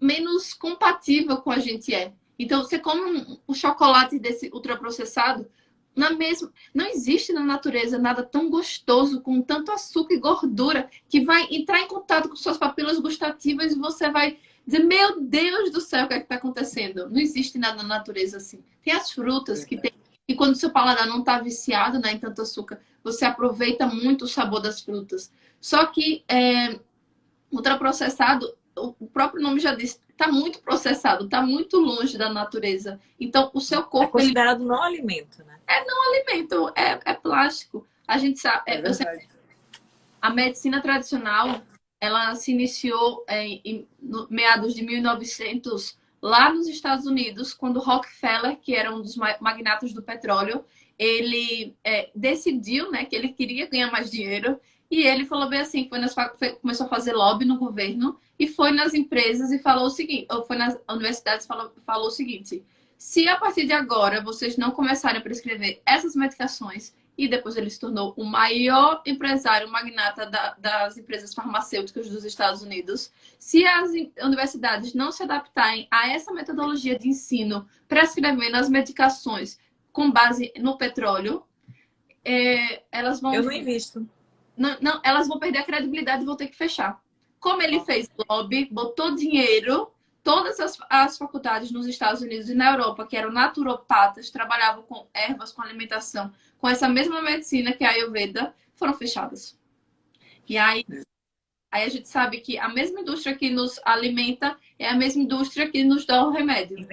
menos compatível com a gente é. Então, você come um chocolate desse ultraprocessado, não existe na natureza nada tão gostoso, com tanto açúcar e gordura, que vai entrar em contato com suas papilas gustativas e você vai dizer, meu Deus do céu, o que é que está acontecendo? Não existe nada na natureza assim. Tem as frutas que tem, e quando o seu paladar não está viciado, né, em tanto açúcar, você aproveita muito o sabor das frutas. Só que ultraprocessado, o próprio nome já diz, está muito processado, está muito longe da natureza. Então, o seu corpo... É considerado não alimento, né? É não alimento, é plástico. A gente sabe... A medicina tradicional, ela se iniciou em meados de 1900, lá nos Estados Unidos, quando Rockefeller, que era um dos magnatas do petróleo, ele decidiu, né, que ele queria ganhar mais dinheiro. E ele falou bem assim, começou a fazer lobby no governo e foi nas empresas e falou o seguinte, ou foi nas universidades e falou o seguinte, se a partir de agora vocês não começarem a prescrever essas medicações, e depois ele se tornou o maior empresário magnata das empresas farmacêuticas dos Estados Unidos, se as universidades não se adaptarem a essa metodologia de ensino, prescrevendo as medicações com base no petróleo, elas vão... Eu não invisto. Não, elas vão perder a credibilidade e vão ter que fechar. Como ele fez lobby, botou dinheiro, todas as faculdades nos Estados Unidos e na Europa, que eram naturopatas, trabalhavam com ervas, com alimentação, com essa mesma medicina que é a Ayurveda, foram fechadas. E aí a gente sabe que a mesma indústria que nos alimenta é a mesma indústria que nos dá o remédio.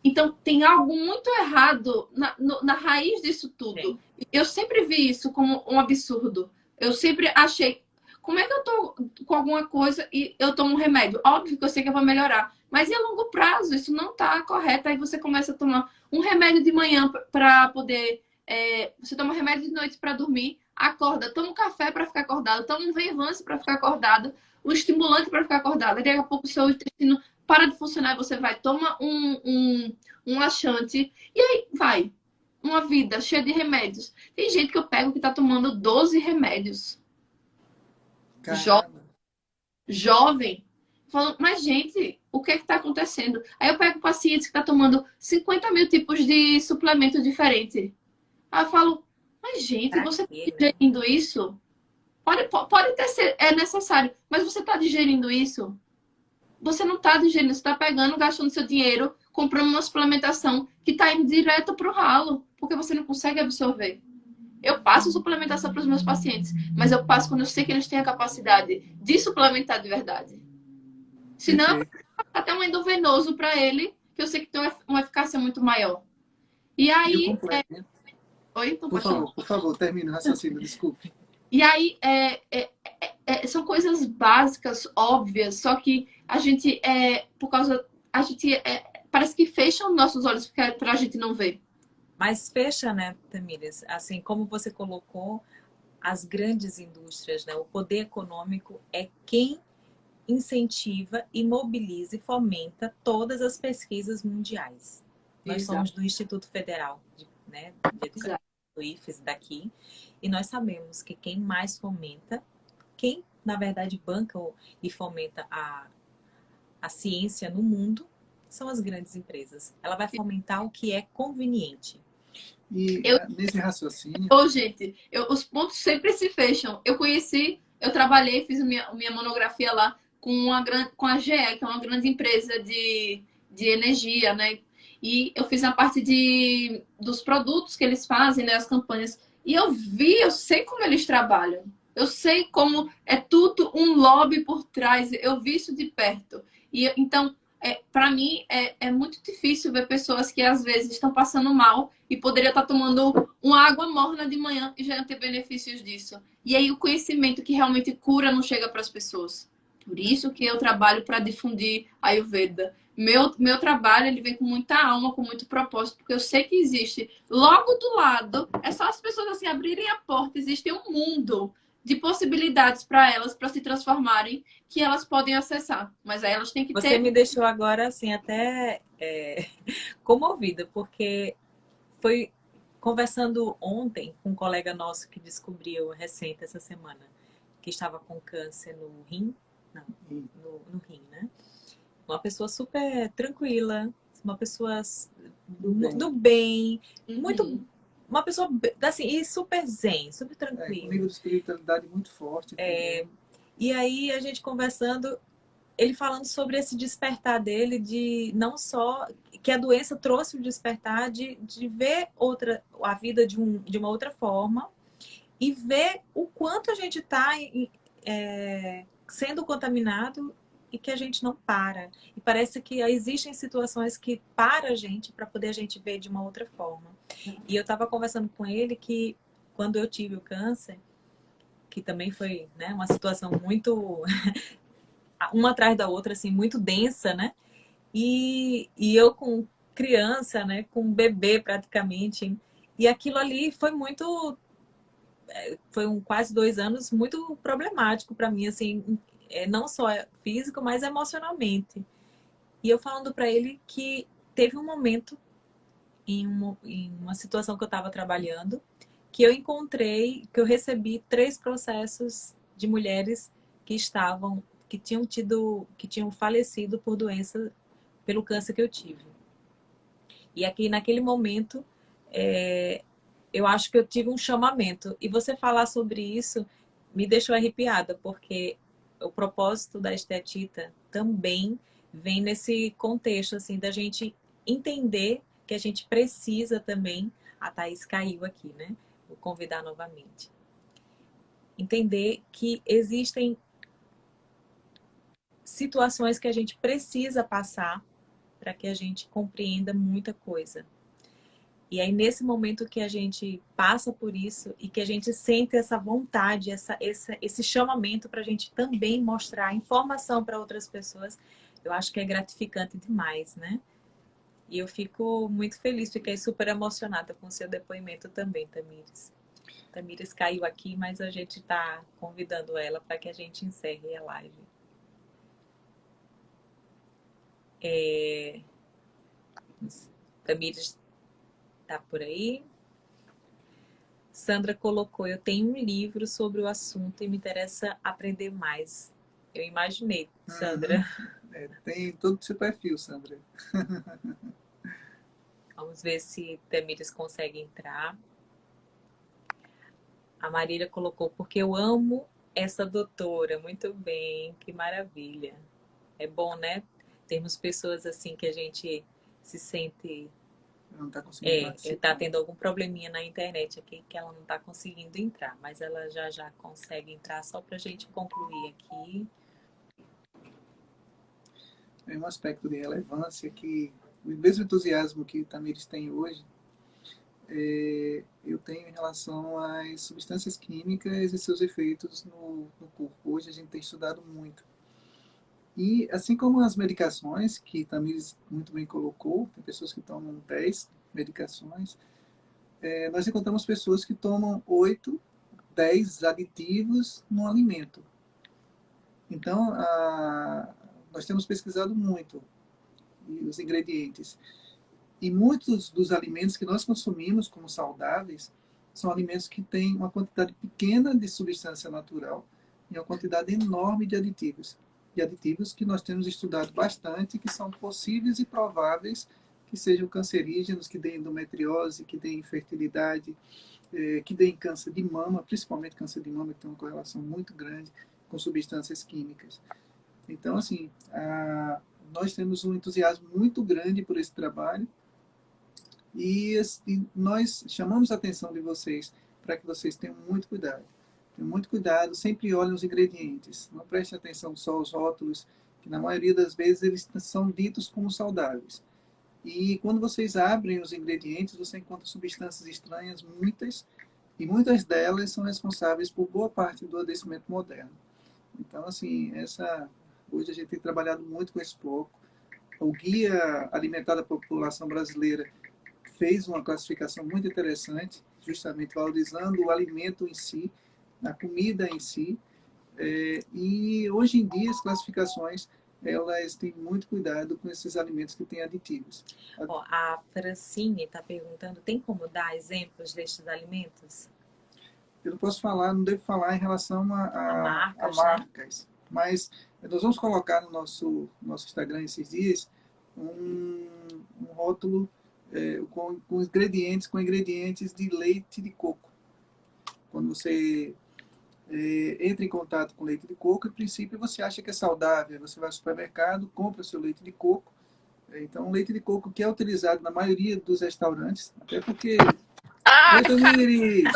Então, tem algo muito errado na raiz disso tudo. Sim. Eu sempre vi isso como um absurdo. Eu sempre achei, como é que eu tô com alguma coisa e eu tomo um remédio? Óbvio que eu sei que eu vou melhorar. Mas a longo prazo, isso não está correto. Aí você começa a tomar um remédio de manhã para poder... você toma remédio de noite para dormir, acorda, toma um café para ficar acordado, toma um Venvance para ficar acordado, um estimulante para ficar acordado. Daqui a pouco o seu intestino para de funcionar, você vai, toma um laxante e aí vai. Uma vida cheia de remédios. Tem gente que eu pego que tá tomando 12 remédios. Jovem. Falando, mas gente, o que é que tá acontecendo? Aí eu pego pacientes que tá tomando 50 mil tipos de suplemento diferente. Aí eu falo, mas gente, você tá digerindo isso? Pode até ser, é necessário, mas você tá digerindo isso? Você não está digerindo, você está pegando, gastando seu dinheiro, comprando uma suplementação que está indo direto para o ralo, porque você não consegue absorver. Eu passo suplementação para os meus pacientes, mas eu passo quando eu sei que eles têm a capacidade de suplementar de verdade. Senão, até um endovenoso para ele, que eu sei que tem uma eficácia muito maior. E aí... Oi? Por favor, termina o raciocínio, desculpe. E aí, são coisas básicas, óbvias, só que a gente, parece que fecham nossos olhos pra gente não ver. Mas fecha, né, Tamires? Assim, como você colocou, as grandes indústrias, né? O poder econômico é quem incentiva e mobiliza e fomenta todas as pesquisas mundiais. Nós Exato, somos do Instituto Federal de, né, de Educação, exato. do IFES daqui, e nós sabemos que quem mais fomenta, quem na verdade banca e fomenta a ciência no mundo, são as grandes empresas. Ela vai fomentar o que é conveniente. E Eu, nesse raciocínio, gente, os pontos sempre se fecham. Eu trabalhei, fiz minha monografia lá com a GE, que é uma grande empresa de energia, né? E eu fiz a parte dos produtos que eles fazem, né? As campanhas. E eu sei como eles trabalham. Eu sei como é tudo um lobby por trás. Eu vi isso de perto. E então, para mim, é muito difícil ver pessoas que às vezes estão passando mal e poderia estar tomando uma água morna de manhã e já ter benefícios disso. E aí o conhecimento que realmente cura não chega para as pessoas. Por isso que eu trabalho para difundir a Ayurveda. Meu trabalho ele vem com muita alma, com muito propósito, porque eu sei que existe logo do lado, é só as pessoas assim abrirem a porta, existe um mundo de possibilidades para elas, para se transformarem, que elas podem acessar. Mas aí elas têm que Você ter. me deixou agora assim até comovida, porque foi conversando ontem com um colega nosso que descobriu recente essa semana que estava com câncer no rim, não, no rim, né? Uma pessoa super tranquila, uma pessoa do bem, muito, uma pessoa assim, e super zen, super com tranquila. nível de espiritualidade muito forte. E aí a gente conversando, ele falando sobre esse despertar dele, de não só que a doença trouxe o despertar de ver a vida de uma outra forma e ver o quanto a gente está sendo contaminado e que a gente não para. E parece que existem situações que para a gente para poder a gente ver de uma outra forma. E eu estava conversando com ele que quando eu tive o câncer, que também foi, né, uma situação muito uma atrás da outra, assim, muito densa, né? E eu com criança, né? Com um bebê praticamente. E aquilo ali foi muito. Foi quase 2 anos muito problemático para mim, assim, não só físico, mas emocionalmente. E eu falando para ele que teve um momento em uma situação que eu estava trabalhando, que eu encontrei, que eu recebi 3 processos de mulheres que tinham falecido por doença, pelo câncer que eu tive. E aqui, naquele momento, eu acho que eu tive um chamamento. E você falar sobre isso me deixou arrepiada, porque o propósito da Estetita também vem nesse contexto, assim, da gente entender que a gente precisa também, a Thaís caiu aqui, né? Vou convidar novamente. Entender que existem situações que a gente precisa passar para que a gente compreenda muita coisa. E aí, nesse momento que a gente passa por isso e que a gente sente essa vontade, esse chamamento para a gente também mostrar informação para outras pessoas, eu acho que é gratificante demais, né? E eu fico muito feliz, fiquei super emocionada com o seu depoimento também, Tamires. Tamires caiu aqui, mas a gente está convidando ela para que a gente encerre a live. Tamires tá por aí. Sandra colocou, eu tenho um livro sobre o assunto e me interessa aprender mais. Eu imaginei, Sandra. Tem todo o seu perfil, Sandra. Vamos ver se Tamires consegue entrar. A Marília colocou, porque eu amo essa doutora. Muito bem, que maravilha. É bom, né? Termos pessoas assim que a gente se sente... Não está conseguindo participar. Tá tendo algum probleminha na internet aqui que ela não está conseguindo entrar, mas ela já consegue entrar, só para a gente concluir aqui. É um aspecto de relevância que, o mesmo entusiasmo que Tamires tem hoje, eu tenho em relação às substâncias químicas e seus efeitos no corpo. Hoje a gente tem estudado muito. E assim como as medicações, que Tamires muito bem colocou, tem pessoas que tomam 10 medicações, nós encontramos pessoas que tomam 8, 10 aditivos no alimento. Então, nós temos pesquisado muito os ingredientes. E muitos dos alimentos que nós consumimos como saudáveis são alimentos que têm uma quantidade pequena de substância natural e uma quantidade enorme de aditivos. E aditivos que nós temos estudado bastante, que são possíveis e prováveis que sejam cancerígenos, que deem endometriose, que deem infertilidade, que deem câncer de mama, principalmente câncer de mama, que tem uma correlação muito grande com substâncias químicas. Então, assim, nós temos um entusiasmo muito grande por esse trabalho e nós chamamos a atenção de vocês para que vocês tenham muito cuidado. Tenham muito cuidado, sempre olhem os ingredientes. Não prestem atenção só aos rótulos, que na maioria das vezes eles são ditos como saudáveis. E quando vocês abrem os ingredientes, você encontra substâncias estranhas, muitas, e muitas delas são responsáveis por boa parte do adoecimento moderno. Então, assim, hoje a gente tem trabalhado muito com esse foco. O Guia Alimentar da População Brasileira fez uma classificação muito interessante, justamente valorizando o alimento em si, a comida em si. E hoje em dia as classificações elas têm muito cuidado com esses alimentos que têm aditivos. Ó, a Francine está perguntando, tem como dar exemplos destes alimentos? Eu não posso falar, não devo falar em relação a marcas, né? Mas nós vamos colocar no nosso Instagram esses dias um rótulo com ingredientes de leite de coco. Quando você entra em contato com leite de coco, em princípio você acha que é saudável, você vai ao supermercado, compra seu leite de coco. Então, o leite de coco que é utilizado na maioria dos restaurantes, até porque... Oi, Tamires!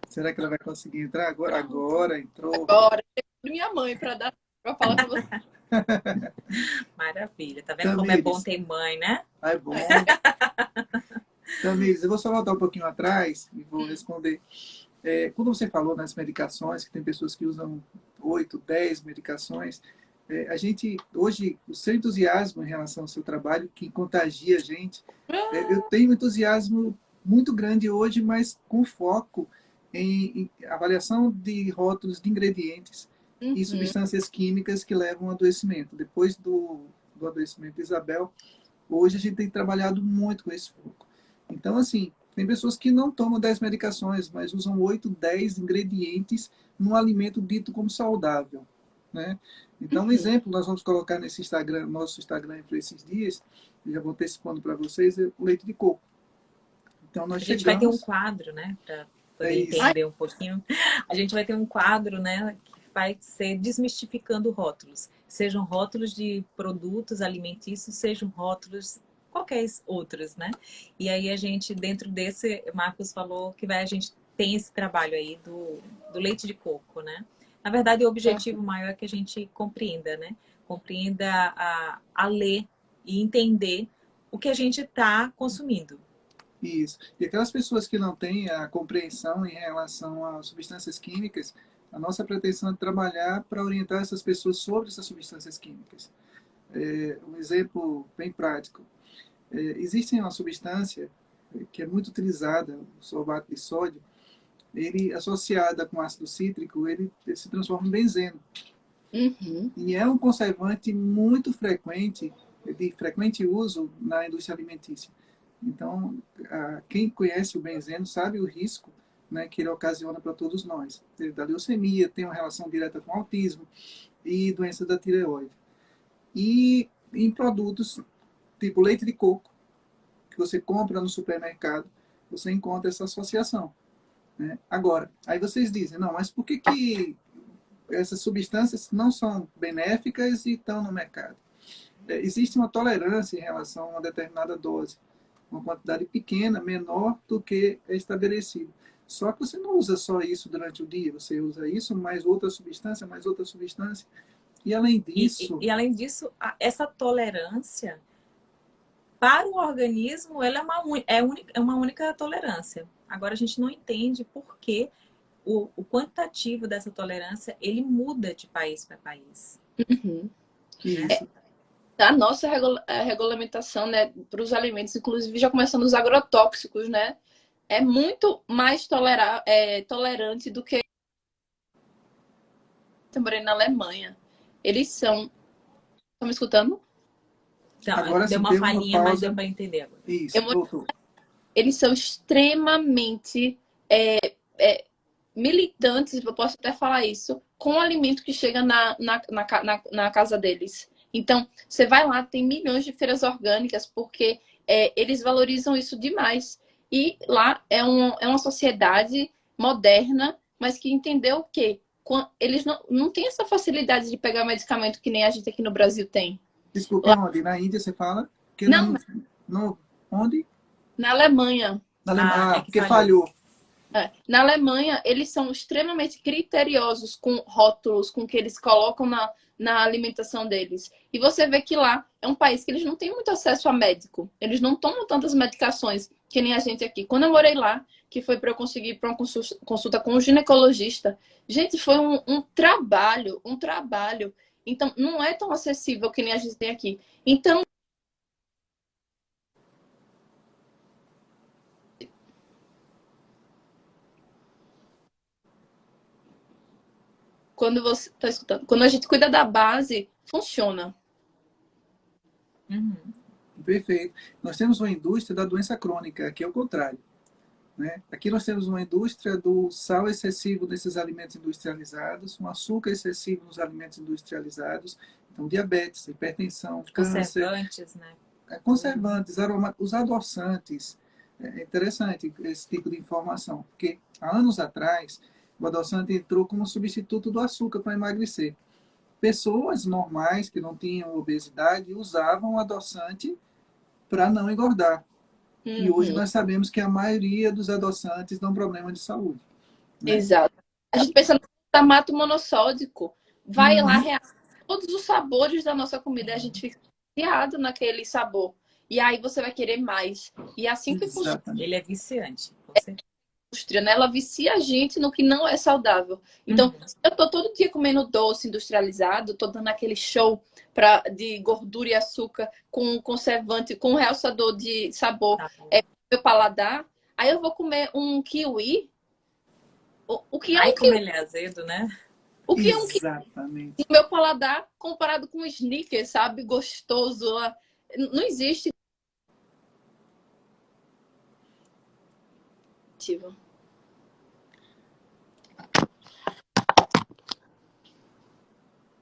Será que ela vai conseguir entrar agora? Agora, entrou. Agora, minha mãe para falar com você. Maravilha, tá vendo como é bom ter mãe, né? É bom. Tamires, eu vou só voltar um pouquinho atrás e vou responder. Quando você falou nas medicações, que tem pessoas que usam 8, 10 medicações, a gente, hoje, o seu entusiasmo em relação ao seu trabalho, que contagia a gente, eu tenho um entusiasmo muito grande hoje, mas com foco em avaliação de rótulos de ingredientes e substâncias químicas que levam ao adoecimento. Depois do adoecimento de Isabel, hoje a gente tem trabalhado muito com esse foco. Então, assim, tem pessoas que não tomam 10 medicações, mas usam 8, 10 ingredientes num alimento dito como saudável, né? Então, um exemplo, nós vamos colocar nesse Instagram, nosso Instagram para esses dias, eu já vou antecipando para vocês, é o leite de coco. Então, nós a gente vai ter um quadro, né, para poder entender um pouquinho. A gente vai ter um quadro, né, que vai ser desmistificando rótulos. Sejam rótulos de produtos alimentícios, sejam rótulos qualquer outros, né? E aí a gente, dentro desse, Marcos falou que a gente tem esse trabalho aí do leite de coco, né? Na verdade, o objetivo maior é que a gente compreenda, né? Compreenda a ler e entender o que a gente está consumindo. Isso. E aquelas pessoas que não têm a compreensão em relação a substâncias químicas, a nossa pretensão é trabalhar para orientar essas pessoas sobre essas substâncias químicas. Um exemplo bem prático. Existe uma substância que é muito utilizada, o sorbato de sódio, ele associada com ácido cítrico, ele se transforma em benzeno. E é um conservante muito frequente, de frequente uso na indústria alimentícia. Então, quem conhece o benzeno sabe o risco, né, que ele ocasiona para todos nós. Ele dá leucemia, tem uma relação direta com autismo e doença da tireoide. E em produtos tipo leite de coco, que você compra no supermercado, você encontra essa associação, né? Agora, aí vocês dizem, não, mas por que essas substâncias não são benéficas e estão no mercado? Existe uma tolerância em relação a uma determinada dose, uma quantidade pequena, menor do que é estabelecido. Só que você não usa só isso durante o dia, você usa isso mais outra substância, mais outra substância. E além disso... E além disso, essa tolerância, para o organismo, ela é uma única tolerância. Agora, a gente não entende por que o quantitativo dessa tolerância, ele muda de país para país. Isso. a nossa regulamentação, né, para os alimentos, inclusive já começando os agrotóxicos, né, é muito mais tolerante do que também na Alemanha. Eles são... Estão me escutando? Então, Agora deu sim, uma teve uma falhinha, mas pausa. deu para entender agora. Isso, voltou. Eles são extremamente militantes, eu posso até falar isso, com o alimento que chega na casa deles. Então, você vai lá, tem milhões de feiras orgânicas, porque eles valorizam isso demais. E lá é uma sociedade moderna, mas que entendeu o quê? Eles não têm essa facilidade de pegar medicamento que nem a gente aqui no Brasil tem. Desculpa, onde? Na Índia você fala? Que Não, onde? na Alemanha. Na Alemanha. é que Porque falhou. Na Alemanha, eles são extremamente criteriosos com rótulos, com o que eles colocam na alimentação deles. E você vê que lá é um país que eles não têm muito acesso a médico. Eles não tomam tantas medicações que nem a gente aqui. Quando eu morei lá, que foi para eu conseguir ir para uma consulta com um ginecologista, gente, foi um trabalho, um trabalho. Então, não é tão acessível que nem a gente tem aqui. Então, quando você está escutando, quando a gente cuida da base, funciona. Uhum. Perfeito. Nós temos uma indústria da doença crônica, que é o contrário. Né? Aqui nós temos uma indústria do sal excessivo nesses alimentos industrializados, um açúcar excessivo nos alimentos industrializados, então diabetes, hipertensão, câncer, Conservantes, né? conservantes, os adoçantes. É interessante esse tipo de informação, porque há anos atrás o adoçante entrou como substituto do açúcar para emagrecer. Pessoas normais que não tinham obesidade usavam o adoçante para não engordar. E hoje nós sabemos que a maioria dos adoçantes dão problema de saúde. Né? Exato. A gente pensa no glutamato monossódico. Vai lá, reage todos os sabores da nossa comida. A gente fica viciado naquele sabor. E aí você vai querer mais. E é assim que funciona Ele é viciante, com certeza. a indústria, né? Ela vicia a gente no que não é saudável. Então, se eu tô todo dia comendo doce industrializado, tô dando aquele show de gordura e açúcar com conservante, com realçador de sabor meu paladar, aí eu vou comer um kiwi. O que é Ai, um como kiwi? ele é azedo, né? O que é um kiwi Exatamente. no meu paladar comparado com um Snickers, sabe? Gostoso. Não existe.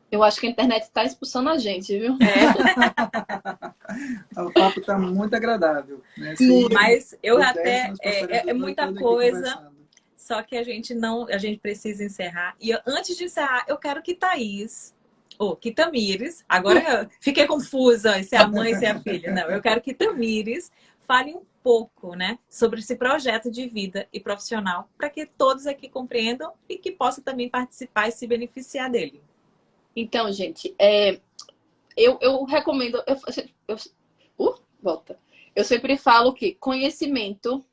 Eu acho que a internet está expulsando a gente, viu? O papo está muito agradável. Né? Mas eu pudesse, até... nós passaríamos É a noite muita toda aqui coisa, conversando. só que a gente precisa encerrar. E antes de encerrar, eu quero que Thaís, ou que Tamires, agora eu fiquei confusa se é a mãe, se é a filha. Não, eu quero que Tamires fale um pouco, né, sobre esse projeto de vida e profissional, para que todos aqui compreendam e que possam também participar e se beneficiar dele. Então, gente, eu recomendo. Volta. Eu sempre falo que conhecimento,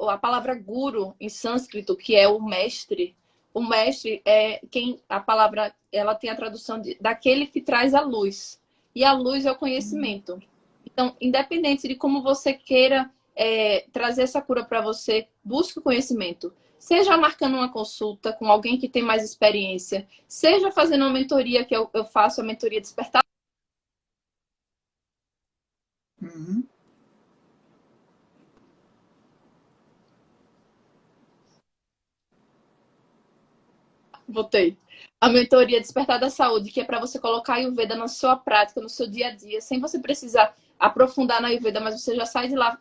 a palavra guru em sânscrito, que é o mestre é quem a palavra ela tem a tradução daquele que traz a luz. E a luz é o conhecimento. Então, independente de como você queira trazer essa cura para você, busque o conhecimento. Seja marcando uma consulta com alguém que tem mais experiência, seja fazendo uma mentoria, que eu faço a mentoria Despertar. Uhum. Voltei. A mentoria Despertar da Saúde, que é para você colocar a Ayurveda na sua prática, no seu dia a dia, sem você precisar aprofundar na Ayurveda, mas você já sai de lá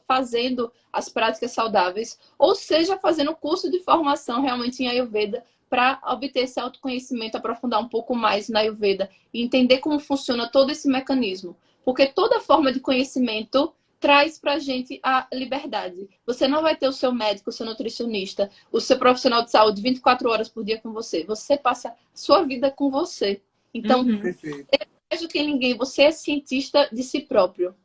fazendo as práticas saudáveis, ou seja, fazendo curso de formação realmente em Ayurveda para obter esse autoconhecimento, aprofundar um pouco mais na Ayurveda e entender como funciona todo esse mecanismo. Porque toda forma de conhecimento traz para a gente a liberdade. Você não vai ter o seu médico, o seu nutricionista, o seu profissional de saúde 24 horas por dia com você. Você passa a sua vida com você. Então, mais do que ninguém, você é cientista de si próprio.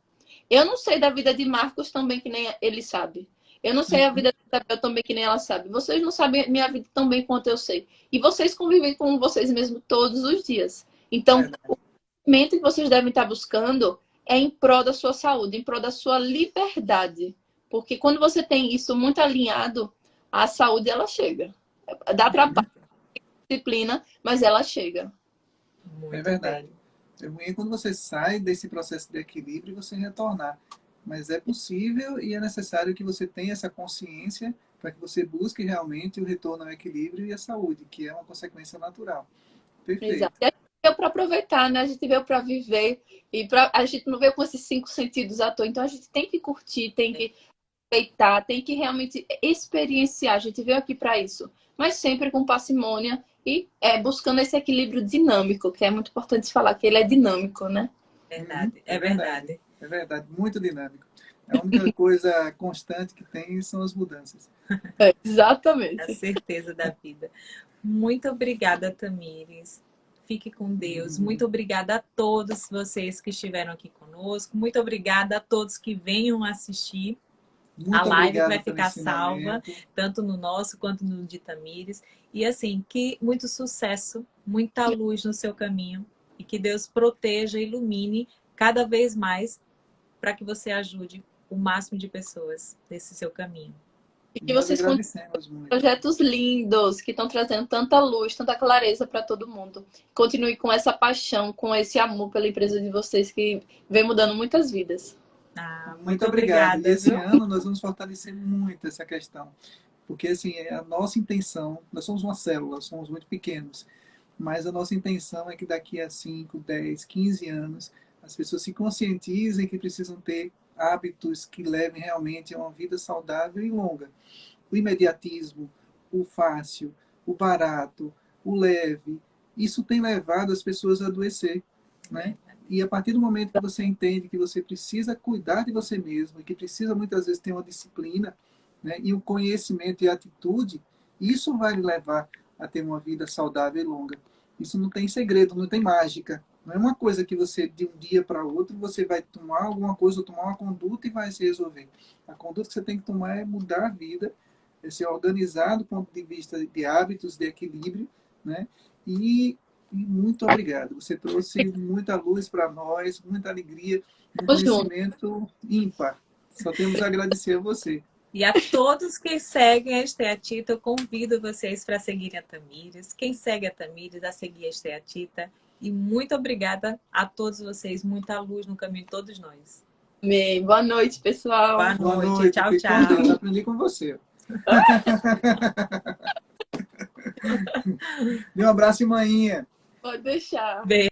Eu não sei da vida de Marcos tão bem que nem ele sabe. Eu não sei a vida de Isabel tão bem que nem ela sabe. Vocês não sabem a minha vida tão bem quanto eu sei. E vocês convivem com vocês mesmos todos os dias. Então, o conhecimento que vocês devem estar buscando é em prol da sua saúde, em prol da sua liberdade. Porque quando você tem isso muito alinhado, a saúde, ela chega. Dá trabalho, disciplina, mas ela chega. É Muito verdade. bem. É ruim quando você sai desse processo de equilíbrio e você retornar. Mas é possível e é necessário que você tenha essa consciência para que você busque realmente o retorno ao equilíbrio e à saúde, que é uma consequência natural. Exato. Perfeito. E a gente veio para aproveitar, né? A gente veio para viver. A gente não veio com esses 5 sentidos à toa. Então a gente tem que curtir, tem que aproveitar, tem que realmente experienciar. A gente veio aqui para isso. Mas sempre com parcimônia e buscando esse equilíbrio dinâmico, que é muito importante falar que ele é dinâmico, né? Verdade. É verdade. É verdade, muito dinâmico. A única coisa constante que tem são as mudanças. É, A exatamente. certeza da vida. Muito obrigada, Tamires. Fique com Deus. Muito obrigada a todos vocês que estiveram aqui conosco. Muito obrigada a todos que venham assistir. Muito A live obrigado vai pelo ficar salva, ensinamento. tanto no nosso quanto no de Tamires. E assim, que muito sucesso, muita luz no seu caminho. E que Deus proteja e ilumine cada vez mais para que você ajude o máximo de pessoas nesse seu caminho. E que Nós vocês agradecemos muito. projetos lindos que estão trazendo tanta luz, tanta clareza para todo mundo. Continue com essa paixão, com esse amor pela empresa de vocês que vem mudando muitas vidas. Muito obrigado. E esse viu? ano nós vamos fortalecer muito essa questão. Porque, assim, a nossa intenção, nós somos uma célula, somos muito pequenos, mas a nossa intenção é que daqui a 5, 10, 15 anos, as pessoas se conscientizem que precisam ter hábitos que levem realmente a uma vida saudável e longa. O imediatismo, o fácil, o barato, o leve, isso tem levado as pessoas a adoecer, né? E a partir do momento que você entende que você precisa cuidar de você mesmo, e que precisa muitas vezes ter uma disciplina, né, e um conhecimento e atitude, isso vai lhe levar a ter uma vida saudável e longa. Isso não tem segredo, não tem mágica. Não é uma coisa que você, de um dia para outro, você vai tomar alguma coisa, ou tomar uma conduta e vai se resolver. A conduta que você tem que tomar é mudar a vida, é ser organizado do ponto de vista de hábitos, de equilíbrio, né? E muito obrigado. Você trouxe muita luz para nós, muita alegria, um conhecimento ímpar. Só temos a agradecer a você. E a todos que seguem a Esteatita, eu convido vocês para seguirem a Tamires. Quem segue a Tamires, a seguir a Esteatita. E muito obrigada a todos vocês. Muita luz no caminho de todos nós. Amém. Boa noite, pessoal. Boa noite. Tchau, Fique tchau. com Deus. Aprendi com você. Um abraço, manhinha. Pode deixar. Beijo.